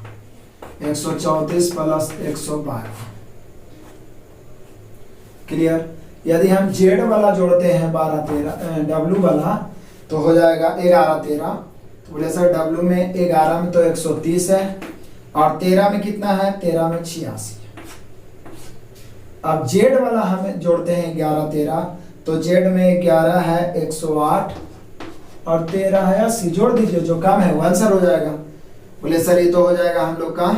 134 प्लस 112। क्लियर। यदि हम z वाला जोड़ते हैं 12 13 w वाला तो हो जाएगा 11 13। तो बोले सर w में 11 में तो 130 है और 13 में कितना है, 13 में 86। अब z वाला हम जोड़ते हैं 11 13, तो z में 11 है 108 और 13 है 80, जोड़ दीजिए जो कम है वो आंसर हो जाएगा। बोले सर ये तो हो जाएगा हम लोग का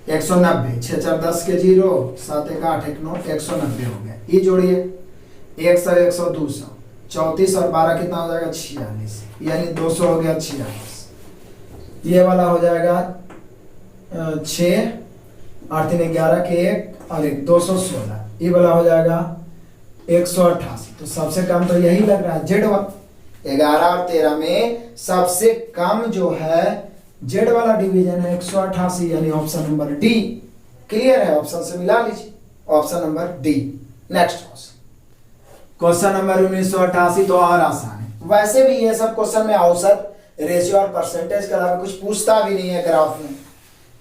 190, 6 4 10 के 0, 7 1 8 1 9, 190 हो गया। ये जोड़िए 100 100 200, 34 और 12 कितना हो जाएगा 46, यानी 200 हो गया 46। ये वाला हो जाएगा 6 8 3 11 के 1 और 1 216, ये वाला हो जाएगा 188। तो सबसे कम तो यही लग रहा है जेड वाला। 11 और 13 में सबसे कम जो है जेड वाला डिवीजन है 188, यानी ऑप्शन नंबर डी। क्लियर है, ऑप्शन से मिला लीजिए, option number D. Next question number 1988 तो और आसान है। वैसे भी ये सब क्वेश्चन में औसत, रेशियो और परसेंटेज के अलावा कुछ पूछता भी नहीं है ग्राफ में।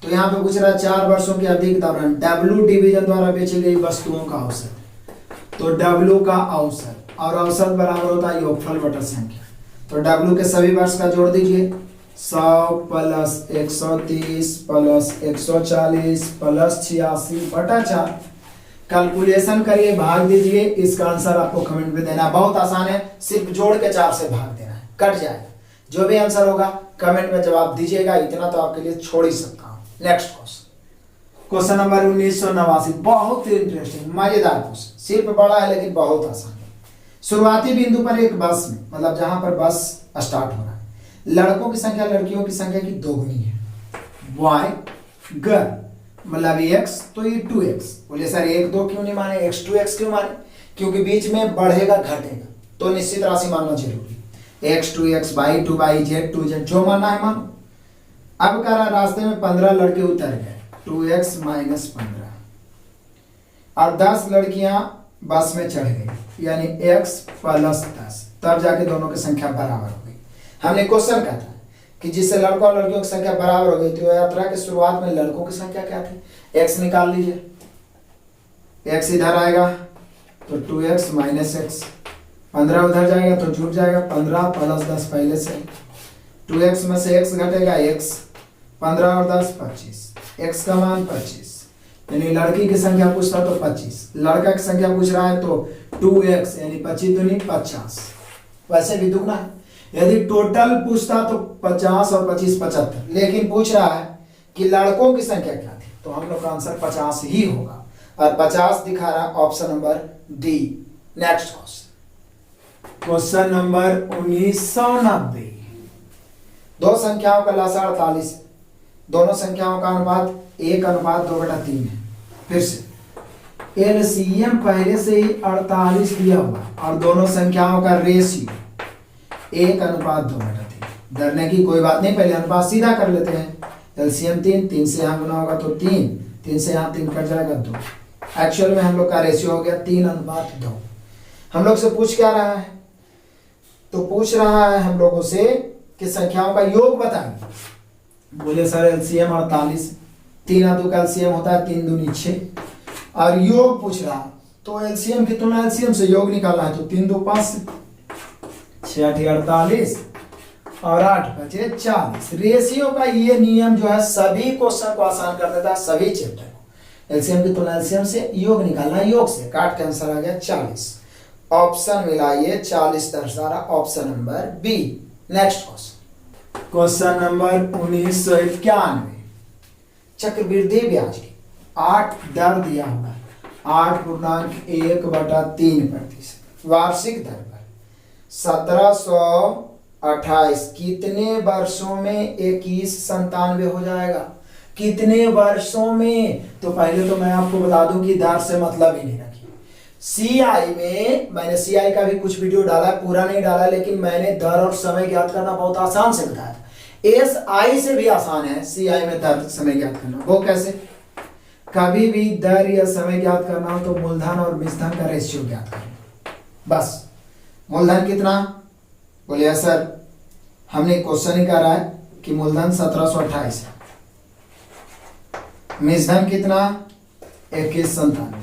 तो यहाँ पे पूछ रहा है 4 वर्षों के अधिक दौरान डब्ल्यू डिवीजन द्वारा बेची गई वस्तुओं का औसत। तो डब्ल्यू का औसत, और औसत बराबर होता है योगफल बटा संख्या। तो डब्ल्यू के सभी वर्ष का जोड़ दीजिए, 100 प्लस 130 प्लस 140 प्लस 86 बटा 4। कैलकुलेशन करिए, भाग दीजिए। इसका आंसर आपको कमेंट में देना है, बहुत आसान है, सिर्फ जोड़ के 4 से भाग देना है, कट जाएगा। जो भी आंसर होगा कमेंट में जवाब दीजिएगा, इतना तो आपके लिए छोड़ ही सकता हूं। नेक्स्ट क्वेश्चन नंबर 1989, बहुत ही इंटरेस्टिंग मजेदार क्वेश्चन, सिर्फ बड़ा है लेकिन बहुत आसान है। शुरुआती बिंदु पर एक बस में, मतलब जहां पर बस स्टार्ट हो रहा है, लड़कों की संख्या लड़कियों की संख्या की दोगुनी है। वाई गर्ल मतलब x, तो ये 2x। बोले सर 1 2 क्यों नहीं माने, x 2x क्यों माने? क्योंकि बीच में बढ़ेगा घटेगा तो निश्चित राशि मानना जरूरी। x 2x y 2 y z 2 z, जो मानना है मानो। अब कह रहा रास्ते में 15 लड़के उतर गए, 2x माइनस 15, और 10 लड़कियां बस में चढ़ गई, यानी x प्लस 10, तब जाके दोनों की संख्या बराबर हो गई। हमने क्वेश्चन कहा था कि जिससे लड़कों और लड़कियों की संख्या बराबर हो गई थी, यात्रा की शुरुआत में लड़कों की संख्या क्या थी, x निकाल लीजिए, x इधर आएगा तो 2x माइनस x, 15 उधर जाएगा तो जुड़ जाएगा 15 प्लस 10 पहले से, 2x में से x घटेगा x, 15 और 10 25, x का मान 25, यानी लड़की की संख्या पूछता तो 25, लड़का की संख्या पूछ रहा है तो 2x, यानी 25 दूनी 50, वैसे भी दुगना है। यदि टोटल पूछता तो 50 और 25 75, लेकिन पूछ रहा है कि लड़कों की संख्या क्या थी, तो हम लोग का आंसर 50 ही होगा, और 50 दिखा रहा option number D. Next question number 1990, दो संख्याओं का लसा 48 है, दोनों संख्याओं का अनुपात 1:2/3 है। फिर से एलसीएम पहले से ही 48 दिया हुआ और दोनों संख्याओं का रेशियो 1:2/3। डरने की कोई बात नहीं, पहले अनुपात सीधा कर लेते हैं। एलसीएम 3, 3 से यहाँ गुना होगा तो 3, 3 से यहाँ 3 कट जाएगा 2। एक्चुअल में हम लोग का रेशियो हो गया 3:2। हम लोग से पूछ क्या रहा है, तो पूछ रहा है हम लोगों से कि संख्याओं का योग बताएंगे। बोले सर एलसीएम 48, 3 और 2 का एलसीएम होता है 3 दूनी 6, और योग पूछ रहा है तो एलसीएम की तुलना एलसीएम से योग निकालना है, तो 3 2 5, 6 8 48 और 8 बचे 40। रेशियो का ये नियम जो है सभी क्वेश्चन को आसान कर देता है, सभी चैप्टर को। एलसीएम की तुलना एलसीएम से, योग निकालना योग से, काट के आंसर आ गया 40। ऑप्शन मिलाइए, 40 दर्शा रहा option number B. Next question number 1991, चक्रवृद्धि ब्याज की 8 दर दिया हुआ है, 8.1/3% वार्षिक दर पर 1728 कितने वर्षों में 2197 हो जाएगा? कितने वर्षों में? तो पहले तो मैं आपको बता दूं कि दर से मतलब ही नहीं रखिए। सीआई में मैंने सीआई का भी कुछ वीडियो डाला, पूरा नहीं डाला, लेकिन मैंने दर और समय ज्ञात करना बहुत आसान से बताया। एसआई से भी आसान है सीआई में दर समय ज्ञात करना। वो कैसे? कभी भी दर या समय ज्ञात करना हो तो मूलधन और मिश्रधन का रेशियो ज्ञात करना। बस मूलधन कितना? बोलिए सर हमने क्वेश्चन ही करा है कि मूलधन 1728 है, मिश्रधन कितना? 2197।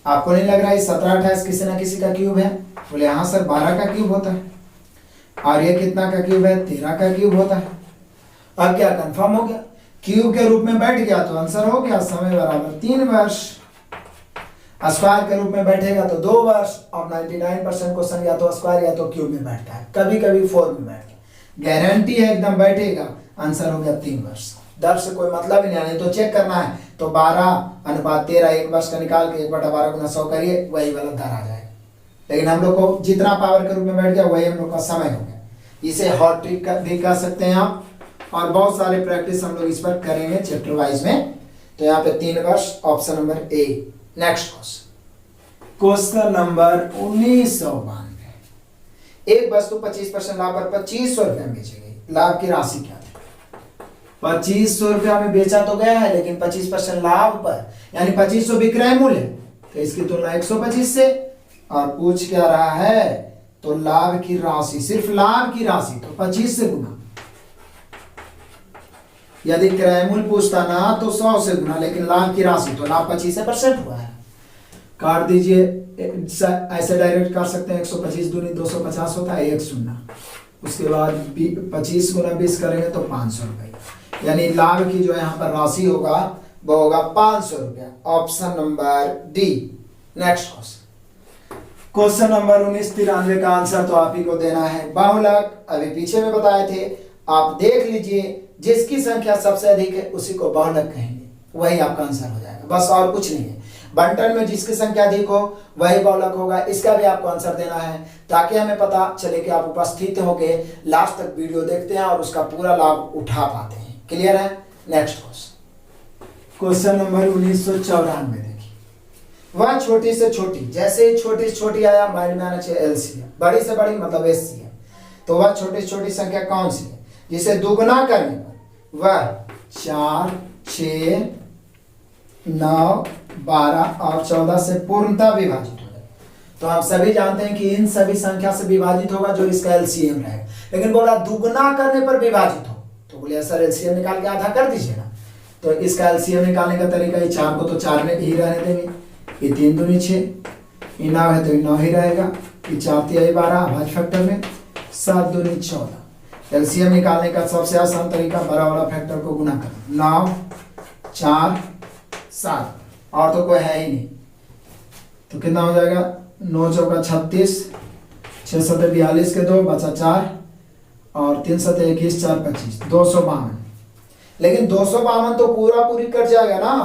आपको नहीं लग रहा है 1728 किसी ना किसी का क्यूब है? बोले हाँ सर 12 का क्यूब होता है। और ये कितना का क्यूब है? 13 का क्यूब होता है। अब क्या कंफर्म हो गया? क्यूब के रूप में बैठ गया तो आंसर हो गया समय बराबर 3 वर्ष। स्क्वायर के रूप में बैठेगा तो 2 वर्ष। और 99% क्वेश्चन या तो स्क्वायर या तो क्यूब में बैठता है, कभी कभी 4 में बैठ गया। गारंटी है एकदम बैठेगा, आंसर हो गया 3 वर्ष। दर से कोई मतलब ही नहीं, तो चेक करना है तो 12/13 1 वर्ष का निकाल के 1/12 × 100 करिए, वही वाला दर आ जाएगा। लेकिन हम लोग को जितना पावर के रूप में बैठ गया वही हम लोग का समय हो गया। इसे हॉट ट्रिक भी कर सकते हैं आप, और बहुत सारे प्रैक्टिस हम लोग इस पर करेंगे चैप्टर वाइज में। तो यहाँ पे 3 वर्ष, option number A. Next question number 1992। एक वस्तु 25% लाभ पर 2500 रुपये में बेची गई, लाभ की राशि क्या थी? 2500 रुपया में बेचा तो गया है, लेकिन 25% लाभ पर, यानी 2500 विक्रय मूल्य, तो इसकी तुलना 125 से। और पूछ क्या रहा है? तो लाभ की राशि, सिर्फ लाभ की राशि, तो 25 से गुना। यदि क्रय मूल्य पूछता ना तो 100 से गुना, लेकिन लाभ की राशि तो लाभ 25% हुआ है। काट दीजिए, ऐसे डायरेक्ट कर सकते हैं। 125 दूनी 250 होता है, 1 शून्य। उसके बाद 25 गुना 20 करेंगे तो 500 रुपये, यानी लाभ की जो यहाँ पर राशि होगा वो होगा 500 रुपया। Option number D. Next question number 1993 का आंसर तो आप ही को देना है। बहुलक अभी पीछे में बताए थे, आप देख लीजिए। जिसकी संख्या सबसे अधिक है उसी को बहुलक कहेंगे, वही आपका आंसर हो जाएगा, बस और कुछ नहीं है। बंटन में जिसकी संख्या अधिक हो वही बहुलक होगा। इसका भी आपको आंसर देना है, ताकि हमें पता चले कि आप उपस्थित होके लास्ट तक वीडियो देखते हैं और उसका पूरा लाभ उठा पाते हैं। क्लियर है? नेक्स्ट क्वेश्चन नंबर 1994 देखिए। वह छोटी से छोटी, जैसे ही छोटी से छोटी आया माइंड में आना चाहिए एलसीएम, बड़ी से बड़ी मतलब एचसीएम। तो वह छोटी से छोटी संख्या कौन सी है जिसे दुगुना करने पर वह 4, 6, 9, 12 और 14 से पूर्णतः विभाजित हो जाए? तो आप सभी जानते हैं कि इन सभी संख्या से विभाजित होगा जो इसका एलसीएम रहेगा। लेकिन बोला दुगुना करने पर विभाजित हो, तो बोले सर एलसीएम निकाल के आधा कर दीजिए ना। तो इसका एलसीएम निकालने का तरीका, ये 4 को तो 4 में ही रहने देंगे, ये 3 दूनी 6, ये 9 है तो 9 ही रहेगा, ये 4 तिहाई 12 भाज्य फैक्टर में, 7 दूनी 14। एलसीएम निकालने का सबसे आसान तरीका बड़ा वाला फैक्टर को गुना करना, 9, 4, 7, और तो कोई है ही नहीं। तो कितना हो जाएगा? 9 चौका 36, 6 सते 42 के 2 बचा 4, और 3 सते 21, 4 25, 252। लेकिन 252 तो पूरा पूरी कट जाएगा ना,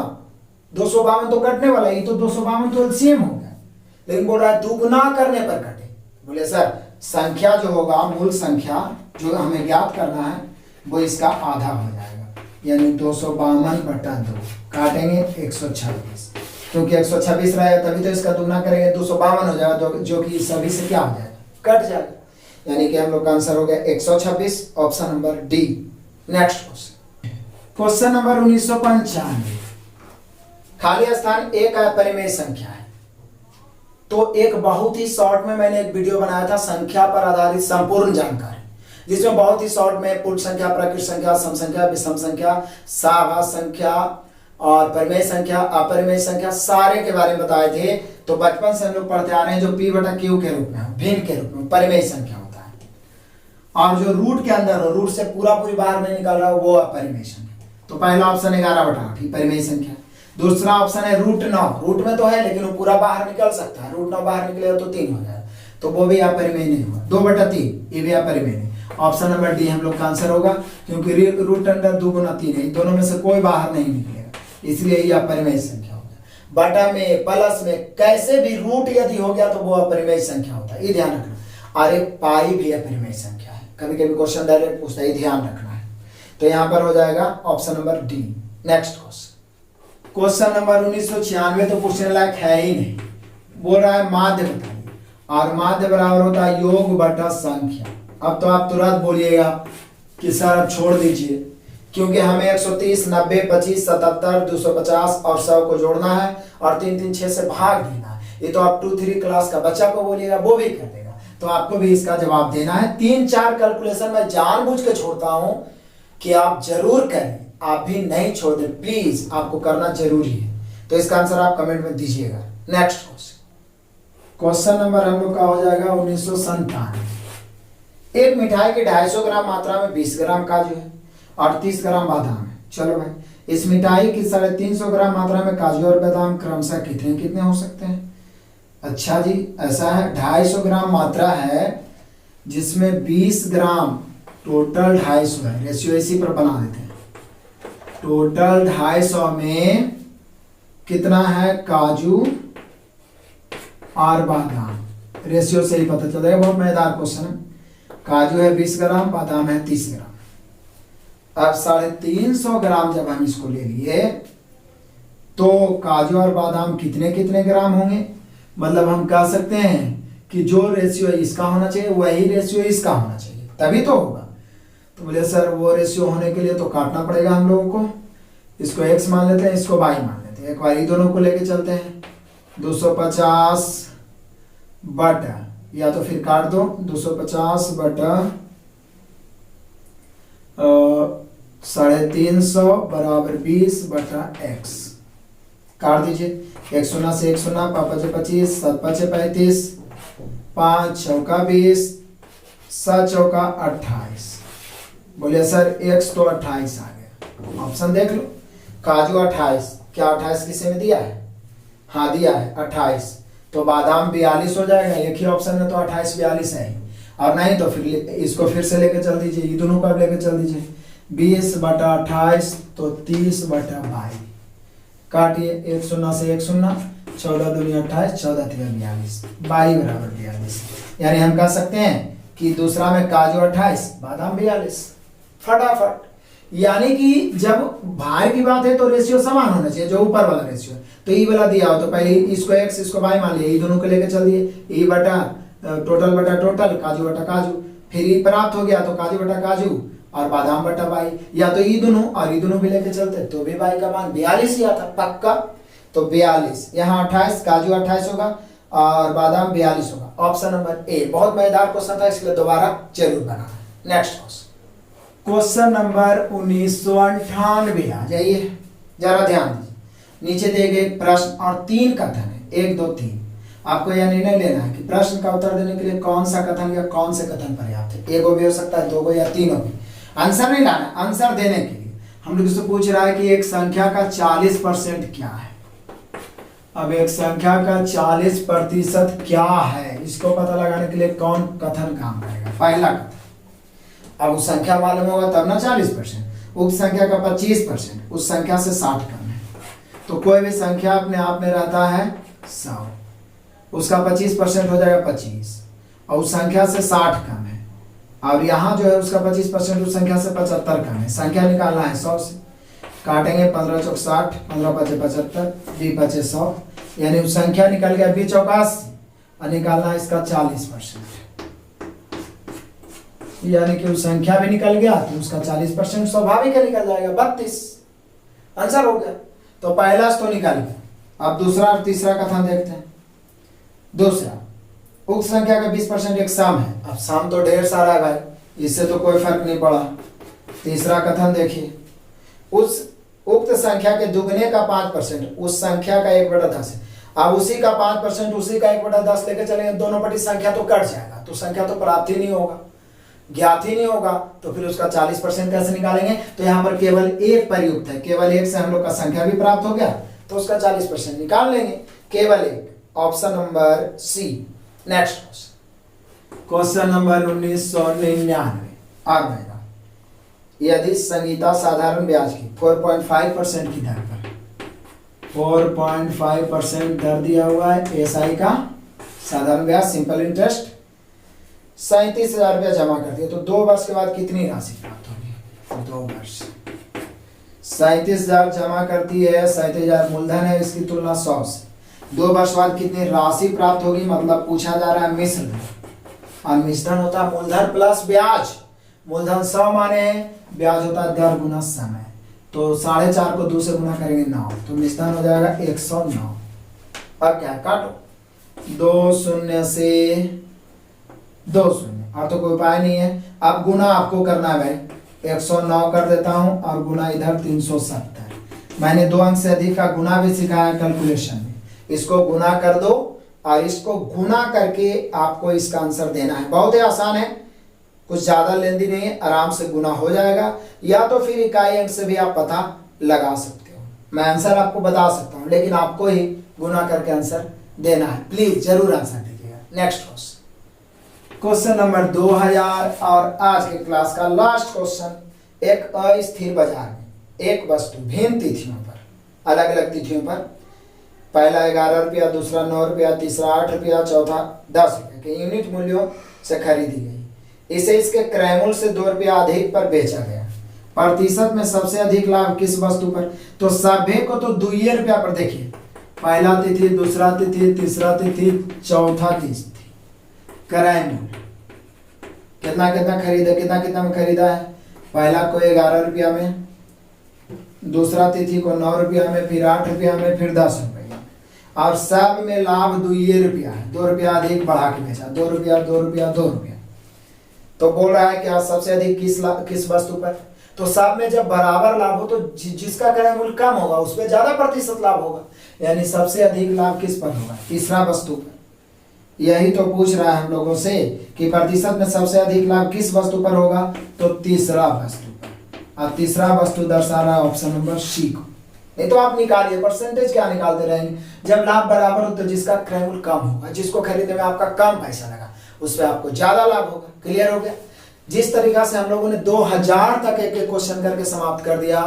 252 तो कटने वाला, ये तो 252 तो एलसीएम हो गया। लेकिन बोल रहा है दुगुना करने पर कटे। बोले सर संख्या जो होगा, मूल संख्या जो हमें ज्ञात करना है वो इसका आधा हो जाएगा, यानी 252/2 काटेंगे 126, क्योंकि 126 रहेगा तभी तो इसका दुगना करेंगे 252 हो जाएगा, जो कि सभी से क्या हो जाएगा? कट जाएगा। यानी कि हम लोग का आंसर हो गया 126, option number D. Next question number 1995। खाली स्थान एक अपरिमेय संख्या है। तो एक बहुत ही शॉर्ट में मैंने एक वीडियो बनाया था संख्या पर आधारित संपूर्ण जानकारी, जिसमें बहुत ही शॉर्ट में पूर्ण संख्या, प्रकृत संख्या, सम संख्या, विषम संख्या, सहभाज्य संख्या और परिमेय संख्या, अपरिमेय संख्या, सारे के बारे में बताए थे। तो बचपन से हम लोग पढ़ते आ रहे हैं जो P/Q के रूप में, भिन्न के रूप में परिमेय संख्या होता है, और जो रूट के अंदर हो, रूट से पूरा पूरी बाहर नहीं निकल रहा हो, वो अपरिमेय संख्या। तो पहला ऑप्शन 11/8 परिमेय संख्या। दूसरा ऑप्शन है √9, रूट में तो है लेकिन वो पूरा बाहर निकल सकता है, √9 बाहर निकलेगा तो 3 हो जाएगा, तो वो भी अपरिमेय नहीं हुआ। 2/3 ये भी अपरिमेय नहीं। ऑप्शन नंबर डी हम लोग का आंसर होगा, क्योंकि √2 × 3 है, दोनों में से कोई बाहर नहीं निकलेगा, इसलिए ये अपरिमेय संख्या होगा। बटा में, प्लस में, कैसे भी रूट यदि हो गया तो वो अपरिमेय संख्या होता है, ये ध्यान रखना। और एक पाई भी अपरिमेय संख्या है, कभी कभी क्वेश्चन डायरेक्ट पूछता है, ध्यान रखना है। तो यहाँ पर हो जाएगा option number D. Next question number 1996 तो पूछने लायक है ही नहीं। बोल रहा है माध्य बताइए, और माध्य बराबर होता है योग बटा संख्या। अब तो आप तुरंत बोलिएगा कि सर अब छोड़ दीजिए, क्योंकि हमें 130, 90, 25, 77, 250 और 100 को जोड़ना है और 3, 3, 6 से भाग देना है। ये तो आप 2-3 क्लास का बच्चा को बोलिएगा, वो भी कर देगा। तो आपको भी इसका जवाब देना है। 3-4 कैलकुलेशन मैं जानबूझ के छोड़ता हूं कि आप जरूर करें, आप भी नहीं छोड़ दें, प्लीज, आपको करना जरूरी है। तो इसका आंसर आप कमेंट में दीजिएगा। नेक्स्ट क्वेश्चन नंबर हम लोग का हो जाएगा 1997। एक मिठाई के 250 ग्राम मात्रा में 20 ग्राम काजू है और 30 ग्राम बादाम है। चलो भाई, इस मिठाई की 350 ग्राम मात्रा में काजू और बादाम क्रमशः कितने कितने हो सकते हैं? अच्छा जी, ऐसा है, 250 ग्राम मात्रा है जिसमें 20 ग्राम, टोटल 250 है। रेशियो इसी पर बना देते हैं। टोटल 250 में कितना है काजू और बादाम, रेशियो से ही पता चल जाएगा। बहुत मजेदार क्वेश्चन है। काजू है 20 ग्राम, बादाम है 30 ग्राम। अब 350 ग्राम जब हम इसको ले लिए तो काजू और बादाम कितने कितने ग्राम होंगे? मतलब हम कह सकते हैं कि जो रेशियो इसका होना चाहिए वही रेशियो इसका होना चाहिए, तभी तो होगा। तो बोले सर वो रेशियो होने के लिए तो काटना पड़ेगा हम लोगों को। इसको x मान लेते हैं, इसको y मान लेते हैं। एक बार ये दोनों को लेके चलते हैं। 250 बटा, या तो फिर काट दो, 250 बटा 350 बराबर 20 बटा x। काट दीजिए। 1 शून्य से 1 शून्य, 5 25, 7 5 35, 5 चौका 20, 7 चौका 28। बोलिए सर x तो 28 आ गया। ऑप्शन देख लो, काजू 28, क्या 28 किसी में दिया है? हाँ दिया है 28। तो बादाम 42 हो जाएगा। एक ही ऑप्शन में तो 28 42 है ही। और नहीं तो फिर इसको फिर से लेके चल दीजिए, ये दोनों का लेके चल दीजिए। 20 बटा 28 तो 30 बटा 22। काटिए, 1 शून्य से 1 शून्य, 14 दूनी 28, 14 3 42, 22 बराबर 42। यानी हम कह सकते हैं कि दूसरा में काजू 28, बादाम 42। फटाफट। यानी कि जब भार की बात है तो रेशियो समान होना चाहिए, जो ऊपर वाला रेशियो। तो ई वाला दिया हो तो पहले इसको x इसको y मान लिया, ये दोनों को लेके चल दिए। ई बटा टोटल, काजू बटा काजू। फिर ई प्राप्त हो गया तो काजू बटा काजू और बादाम बटा बाई, या तो ई दोनों और ई दोनों भी लेके चलते तो भी बाई का मान 42 ही आता पक्का। तो 42, यहाँ 28, काजू 28 होगा और बादाम 42 होगा। ऑप्शन नंबर ए। बहुत मजेदार क्वेश्चन था, इसलिए दोबारा जरूर बनाना। नेक्स्ट क्वेश्चन नंबर 1998 आ जाइए, जरा ध्यान दीजिए। नीचे दिए गए प्रश्न और 3 कथन है, 1 2 3। आपको यह निर्णय लेना है कि प्रश्न का उत्तर देने के लिए कौन सा कथन या कौन से कथन पर्याप्त है। 1 भी हो सकता है, 2 या 3 भी। आंसर नहीं लाना, आंसर देने के लिए हम लोग इससे पूछ रहा है कि एक संख्या का 40% क्या है। अब एक संख्या का 40% क्या है, इसको पता लगाने के लिए कौन कथन काम करेगा? पहला कथन। अब उस संख्या मालूम होगा तब ना 40%। उस संख्या का 25% उस संख्या से 60 कम है। तो कोई भी संख्या अपने आप में रहता है 100, उसका 25% हो जाएगा 25, और उस संख्या से 60 कम है। और यहाँ जो है उसका 25% उस संख्या से 75 कम है। संख्या निकालना है 100 से। काटेंगे 15 चौक 60, 15 पचे 75, 20 पचे 100, यानी उस संख्या निकल गया 20 चौक 80, और निकालना है इसका 40%। यानी कि उस संख्या भी निकल गया तो उसका 40% स्वाभाविक है निकल जाएगा, 32। आंसर हो गया। तो पहला तो निकल गया। अब दूसरा और तीसरा कथन देखते हैं। दूसरा, उक्त संख्या का 20% एक सम है। अब सम तो ढेर सारा है भाई, इससे तो कोई फर्क नहीं पड़ा। तीसरा कथन देखिए, उस उक्त संख्या के दुगने का 5% उस संख्या का 1/10 है। अब उसी का 5% उसी का 1/10 लेके चलेंगे, दोनों पटी संख्या तो कट जाएगा, तो संख्या तो प्राप्त ही नहीं होगा, ज्ञात ही नहीं होगा। तो फिर उसका 40% कैसे निकालेंगे? तो यहाँ पर केवल एक प्रयुक्त है, केवल एक से हम लोग का संख्या भी प्राप्त हो गया, तो उसका 40% निकाल लेंगे, केवल एक। Option number C. Next question number 1999। आ गएगा। यदि संगीता साधारण ब्याज की 4.5% की दर पर 4.5% दर दिया हुआ है एसआई का साधारण ब्याज सिंपल इंटरेस्ट 37,000 रुपया जमा कर दिया, तो 2 वर्ष के बाद कितनी राशि प्राप्त होगी? 2 वर्ष। 37,000 जमा करती है, 37,000 मूलधन है, इसकी तुलना 100 से। 2 वर्ष बाद कितनी राशि प्राप्त होगी, मतलब पूछा जा रहा है मिश्र धन, और मिश्रण होता है मूलधन प्लस ब्याज। मूलधन 100 माने, ब्याज होता है दर गुना समय, तो 4.5 को 2 से गुना करेंगे 9, तो मिश्रण हो जाएगा 109। अब क्या काटो, 2 शून्य से 2 शून्य, और तो कोई उपाय नहीं है। अब गुना आपको करना है भाई, 109 कर देता हूं और गुना इधर 370। मैंने 2 अंक से अधिक का गुना भी सिखाया कैलकुलेशन में, इसको गुना कर दो और इसको गुना करके आपको इसका आंसर देना है। बहुत ही आसान है, कुछ ज्यादा लेंदी नहीं है, आराम से गुना हो जाएगा, या तो फिर इकाई अंक से भी आप पता लगा सकते हो। मैं आंसर आपको बता सकता हूं, लेकिन आपको ही गुना करके आंसर देना है। प्लीज जरूर आंसर दीजिएगा। नेक्स्ट क्वेश्चन नंबर 2000 और आज के क्लास का लास्ट क्वेश्चन। एक अस्थिर बाजार में एक वस्तु भिन्न तिथियों पर, अलग अलग तिथियों पर, पहला 11 रुपया, दूसरा 9 रुपया, तीसरा 8 रुपया, चौथा 10 रुपया के यूनिट मूल्यों से खरीदी गई। इसे इसके क्रय मूल्य से 2 रुपया अधिक पर बेचा गया। प्रतिशत में सबसे अधिक लाभ किस वस्तु पर, तो सभी को तो 2 रुपया पर। देखिए, पहला तिथि, दूसरा तिथि, तीसरा तिथि, चौथा तिथि, क्रय मूल्य कितना कितना खरीदा, कितना कितना में खरीदा है। पहला को 11 रुपया में, दूसरा तिथि को 9 रुपया में, फिर 8 रुपया में, फिर 10 रुपया, और सब में लाभ 2 रुपया है। 2 रुपया अधिक बढ़ा के बेचा, 2 रुपया 2 रुपया 2 रुपया। तो बोल रहा है क्या सबसे अधिक किस वस्तु पर, तो सब में जब बराबर लाभ हो तो जिसका क्रय मूल्य कम होगा उस पर ज्यादा प्रतिशत लाभ होगा, यानी सबसे अधिक लाभ किस पर होगा, तीसरा वस्तु पर। यही तो पूछ रहा है हम लोगों से कि प्रतिशत में सबसे अधिक लाभ किस वस्तु पर होगा, तो तीसरा वस्तु पर। और तीसरा वस्तु दर्शा रहा है ऑप्शन नंबर सी को। नहीं तो आप निकालिए, परसेंटेज क्या निकालते रहेंगे, जब लाभ बराबर हो तो जिसका क्रय मूल्य कम होगा, जिसको खरीदने में आपका कम पैसा लगा उस पर आपको ज्यादा लाभ होगा। क्लियर हो गया। जिस तरीका से हम लोगों ने 2000 तक एक एक क्वेश्चन करके समाप्त कर दिया,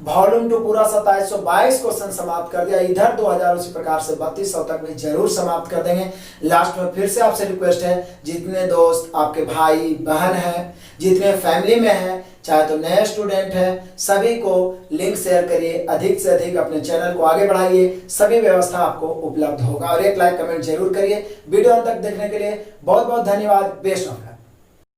वॉल्यूम 2 पूरा 2722 क्वेश्चन समाप्त कर दिया, इधर 2000 उसी प्रकार से 3200 तक भी जरूर समाप्त कर देंगे। लास्ट में फिर से आपसे रिक्वेस्ट है, जितने दोस्त आपके भाई बहन हैं, जितने फैमिली में हैं, चाहे तो नए स्टूडेंट हैं, सभी को लिंक शेयर करिए, अधिक से अधिक अपने चैनल को आगे बढ़ाइए। सभी व्यवस्था आपको उपलब्ध होगा, और एक लाइक कमेंट जरूर करिए। वीडियो अंत तक देखने के लिए बहुत बहुत धन्यवाद। Best of luck.